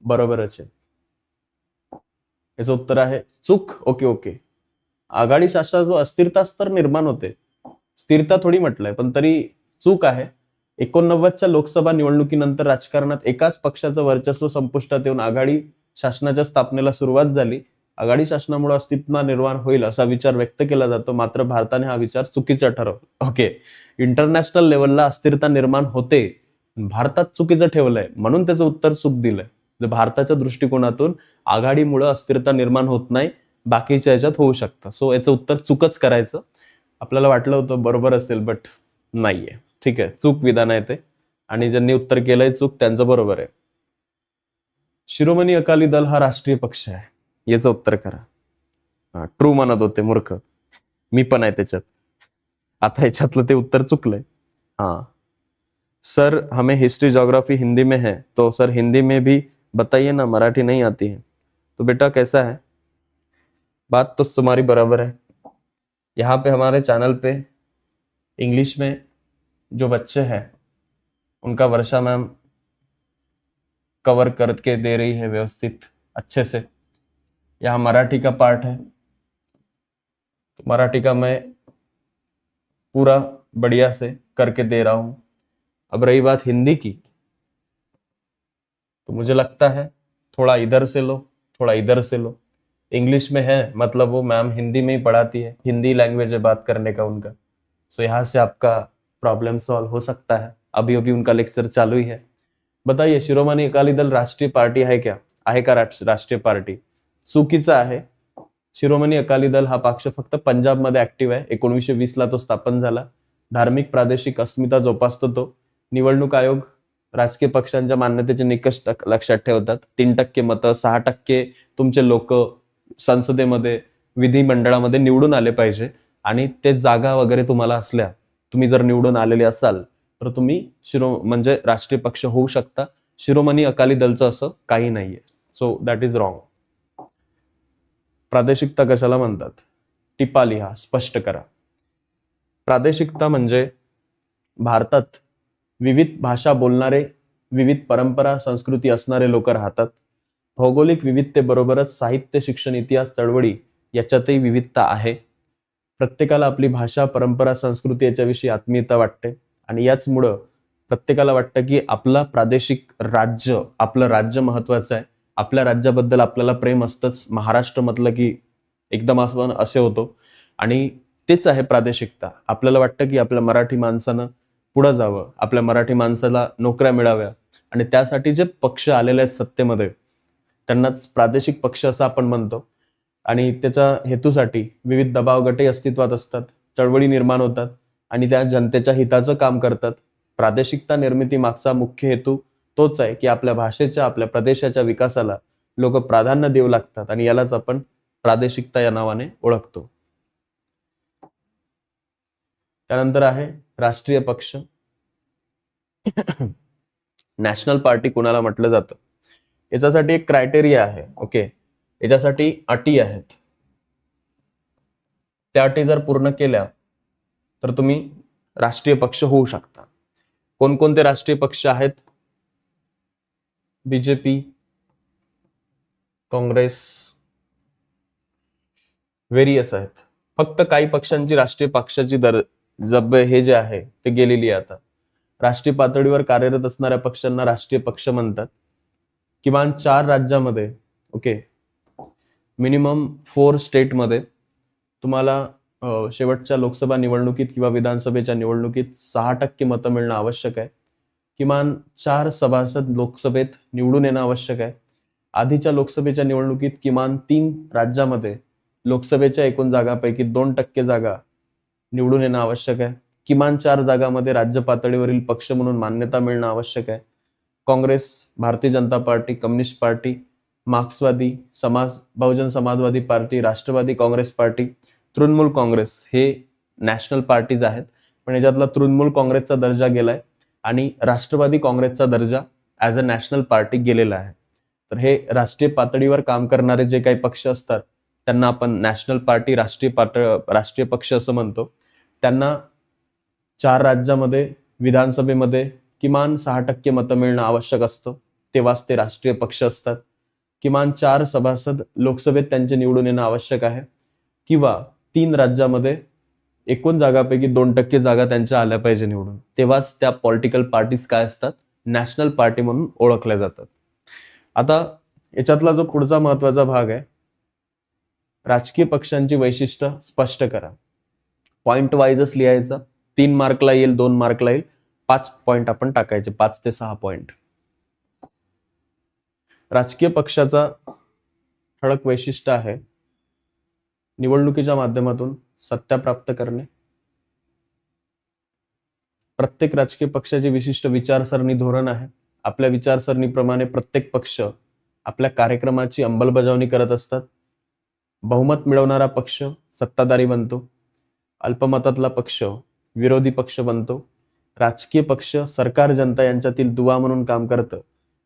बरोबरच आहे. याचं उत्तर आहे चूक. ओके. आघाडी शासनातून अस्थिरताच तर निर्माण होते, स्थिरता थोडी म्हटलंय, पण तरी चूक आहे. 89च्या लोकसभा निवडणुकीनंतर राजकारणात एकाच पक्षाचं वर्चस्व संपुष्टात येऊन आघाडी शासनाच्या स्थापनेला सुरुवात झाली. आघाडी शासनामुळे अस्तित्व निर्माण होईल असा विचार व्यक्त केला जातो, मात्र भारताने हा विचार चुकीचा ठरवला. ओके, इंटरनॅशनल लेवलला अस्थिरता निर्माण होते, भारतात चुकीचं ठेवलंय म्हणून त्याचं उत्तर चूक दिलंय. भारताच्या दृष्टिकोनातून आघाडीमुळे अस्थिरता निर्माण होत नाही, बाकीच्या याच्यात होऊ शकतं. सो याचं उत्तर चूकच करायचं. आपल्याला वाटलं होतं बरोबर असेल, बट नाहीये. ठीक आहे, चूक विधान आहे ते, आणि ज्यांनी उत्तर केलंय चूक त्यांचं बरोबर आहे. शिरोमणी अकाली दल हा राष्ट्रीय पक्ष आहे, याचं उत्तर करा. ट्रू म्हणत होते मूर्ख, मी पण आहे त्याच्यात. आता याच्यातलं ते उत्तर चुकलंय. सर हमें हिस्ट्री ज्योग्राफी हिंदी में है, तो सर हिंदी में भी बताइए ना, मराठी नहीं आती है. तो बेटा कैसा है, बात तो तुम्हारी बराबर है. यहाँ पे हमारे चैनल पे इंग्लिश में जो बच्चे हैं उनका वर्षा मैम कवर करके दे रही है व्यवस्थित अच्छे से. यहाँ मराठी का पार्ट है, तो मराठी का मैं पूरा बढ़िया से करके दे रहा हूं. अब रही बात हिंदी की, तो मुझे लगता है थोड़ा इधर से लो, थोड़ा इधर से लो. इंग्लिश में है, मतलब वो मैम हिंदी में ही पढ़ाती है, हिंदी लैंग्वेज है बात करने का उनका. सो यहाँ से आपका प्रॉब्लम सॉल्व हो सकता है. अभी अभी उनका लेक्चर चालू ही है. बताइए, शिरोमणी अकाली दल राष्ट्रीय पार्टी आहे क्या? आहे का राष्ट्रीय पार्टी? चुकीचं आहे. शिरोमणी अकाली दल हा पक्ष फक्त पंजाबमध्ये ऍक्टिव्ह आहे. 1920ला तो स्थापन झाला. धार्मिक प्रादेशिक अस्मिता जोपासतो तो. निवडणूक आयोग राजकीय पक्षांच्या मान्यतेचे निकष लक्षात ठेवतात. 3% मतं, 6% तुमचे लोक संसदेमध्ये विधिमंडळामध्ये निवडून आले पाहिजे, आणि ते जागा वगैरे तुम्हाला असल्या, तुम्ही जर निवडून आलेले असाल तर तुम्ही म्हणजे राष्ट्रीय पक्ष होऊ शकता. शिरोमणी अकाली दलचं असं काही नाहीये. So that is wrong. प्रादेशिकता कशाला म्हणतात? टिपा लिहा, स्पष्ट करा. प्रादेशिकता म्हणजे भारतात विविध भाषा बोलणारे, विविध परंपरा संस्कृती असणारे लोक राहतात. भौगोलिक विविधतेबरोबरच साहित्य, शिक्षण, इतिहास, चळवळी याच्यातही विविधता आहे. प्रत्येकाला आपली भाषा, परंपरा, संस्कृती याच्याविषयी आत्मीयता वाटते, आणि याचमुळं प्रत्येकाला वाटतं की आपला प्रादेशिक राज्य, आपलं राज्य महत्वाचं आहे. आपल्या राज्याबद्दल आपल्याला प्रेम असतंच. महाराष्ट्र म्हटलं की एकदम आपण असे होतो, आणि तेच आहे प्रादेशिकता. आपल्याला वाटतं की आपल्या मराठी माणसानं पुढे जावं, आपल्या मराठी माणसाला नोकऱ्या मिळाव्या, आणि त्यासाठी जे पक्ष आलेले आहेत सत्तेमध्ये त्यांनाच प्रादेशिक पक्ष असं आपण म्हणतो. आणि त्याच्या हेतूसाठी विविध दबाव गटही अस्तित्वात असतात, चळवळी निर्माण होतात, आणि त्या जनतेच्या हिताचं काम करतात. प्रादेशिकता निर्मिती मागचा मुख्य हेतू तोच आहे की आपल्या भाषेच्या, आपल्या प्रदेशाच्या विकासाला लोक प्राधान्य देऊ लागतात, आणि यालाच आपण प्रादेशिकता या नावाने ओळखतो. त्यानंतर आहे राष्ट्रीय पक्ष. नॅशनल पार्टी कोणाला म्हटलं जातं? याच्यासाठी एक क्रायटेरिया आहे. ओके, याच्यासाठी अटी आहेत. त्या अटी जर पूर्ण केल्या तर तुम्ही राष्ट्रीय पक्ष होऊ शकता. कोणकोणते राष्ट्रीय पक्ष आहेत? बीजेपी, काँग्रेस, व्हेरियस आहेत. फक्त काही पक्षांची राष्ट्रीय पक्षाची हे जे आहे ते गेलेली आहे आता. राष्ट्रीय पातळीवर कार्यरत असणाऱ्या पक्षांना राष्ट्रीय पक्ष म्हणतात. किमान 4 राज्यामध्ये, ओके, मिनिमम 4 स्टेटमध्ये तुम्हाला शेवटच्या लोकसभा निवडणुकीत किंवा विधानसभेच्या निवडणुकीत 6% मतं मिळणं आवश्यक आहे. किमान 4 सभासद लोकसभेत निवडून येणं आवश्यक आहे. आधीच्या लोकसभेच्या निवडणुकीत किमान 3 राज्यामध्ये लोकसभेच्या एकूण जागांपैकी 2% जागा निवडून येणं आवश्यक आहे. किमान 4 जागांमध्ये राज्य पातळीवरील पक्ष म्हणून मान्यता मिळणं आवश्यक आहे. Congress, Bharatiya Janata party, communist party, मार्क्सवादी, बहुजन समाजवादी पार्टी, राष्ट्रवादी काँग्रेस पार्टी, तृणमूल काँग्रेस हे नॅशनल पार्टीज आहेत. पण याच्यातला तृणमूल काँग्रेसचा दर्जा गेलाय आणि राष्ट्रवादी काँग्रेसचा दर्जा ॲज अ नॅशनल पार्टी गेलेला आहे. तर हे राष्ट्रीय पातळीवर काम करणारे जे काही पक्ष असतात त्यांना आपण नॅशनल पार्टी, राष्ट्रीय पक्ष असं म्हणतो. त्यांना 4 राज्यामध्ये विधानसभेमध्ये किमान 6% मतं मिळणं आवश्यक असतं, तेव्हाच ते राष्ट्रीय पक्ष असतात. किमान 4 सभासद लोकसभेत त्यांचे निवडून येणं आवश्यक आहे किंवा 3 राज्यामध्ये एकूण जागापैकी 2% जागा त्यांच्या आल्या पाहिजे निवडून, तेव्हाच त्या पॉलिटिकल पार्टीज काय असतात, नॅशनल पार्टी म्हणून ओळखल्या जातात. आता याच्यातला जो पुढचा महत्वाचा भाग आहे, राजकीय पक्षांची वैशिष्ट्य स्पष्ट करा. पॉइंट वाईजच लिहायचं. 3 मार्कला येईल, 2 मार्कला येईल, 5 पॉइंट आपण टाकायचे, 5 ते 6 पॉइंट. राजकीय पक्षाचा ठळक वैशिष्ट्य आहे निवडणुकीच्या माध्यमातून सत्ता प्राप्त करणे. प्रत्येक राजकीय पक्षाची विशिष्ट विचारसरणी, धोरण आहे. आपल्या विचारसरणीप्रमाणे प्रत्येक पक्ष आपल्या कार्यक्रमाची अंमलबजावणी करत असतात. बहुमत मिळवणारा पक्ष सत्ताधारी बनतो. अल्पमतातला पक्ष विरोधी पक्ष बनतो. राजकीय पक्ष सरकार जनता यांच्यातील दुवा म्हणून काम करतं,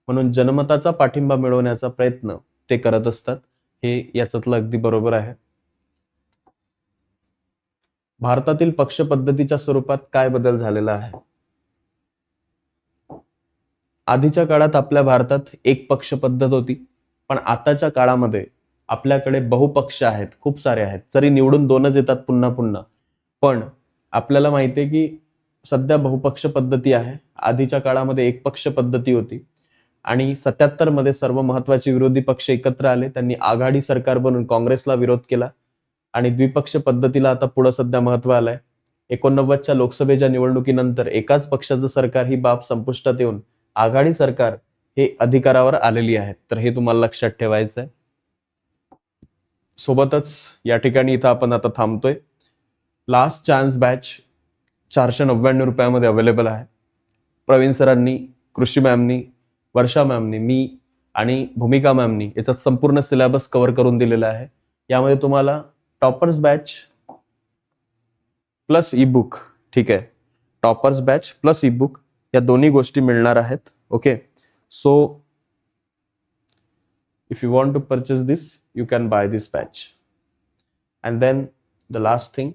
म्हणून जनमताचा पाठिंबा मिळवण्याचा प्रयत्न ते करत असतात. हे याच्यातलं अगदी बरोबर आहे. भारतातील पक्ष पद्धतीच्या स्वरूपात काय बदल झालेला आहे? आधीच्या काळात आपल्या भारतात एक पक्ष पद्धत होती, पण आताच्या काळामध्ये आपल्याकडे बहुपक्ष आहेत, खूप सारे आहेत. जरी निवडून 2च येतात पुन्हा पुन्हा, पण आपल्याला माहिती आहे की सध्या बहुपक्ष पद्धती आहे. आधीच्या काळामध्ये एक पक्ष पद्धती होती आणि 77 मध्ये सर्व महत्वाचे विरोधी पक्ष एकत्र आले. त्यांनी आघाडी सरकार बनून काँग्रेसला विरोध केला आणि द्विपक्ष पद्धतीला आता पुढे सध्या महत्व आलंय. 89च्या लोकसभेच्या निवडणुकीनंतर एकाच पक्षाचं सरकार ही बाब संपुष्टात येऊन आघाडी सरकार हे अधिकारावर आलेली आहेत. तर हे तुम्हाला लक्षात ठेवायचं आहे. सोबतच या ठिकाणी इथं आपण आता थांबतोय. लास्ट चान्स बॅच 499 रुपयामध्ये अवेलेबल आहे. प्रवीण सरांनी, कृषी मॅमनी, वर्षा मॅमनी, मी आणि भूमिका मॅमनी याच्यात संपूर्ण सिलेबस कव्हर करून दिलेला आहे. यामध्ये तुम्हाला toppers batch plus E book, ठीक आहे, toppers batch plus E book या दोन्ही गोष्टी मिळणार आहेत. Okay, so if you want to purchase this, you can buy this batch. And then the last thing,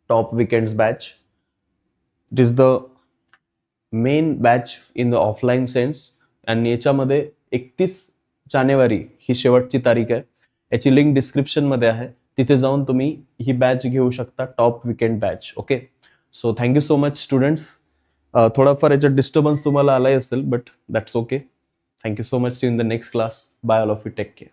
top weekends batch. It is the main batch in the offline sense. आणि याच्यामध्ये 31 जानेवारी ही शेवटची तारीख आहे. याची लिंक डिस्क्रिप्शन मध्ये आहे, तिथे जाऊन तुम्ही ही बॅच घेऊ शकता, top weekend batch. Okay, so thank you so much students. थोडाफार याच्यात डिस्टर्बन्स तुम्हाला आलाही असेल, but that's okay. Thank you so much. See you in the next class. Bye all of you. Take care.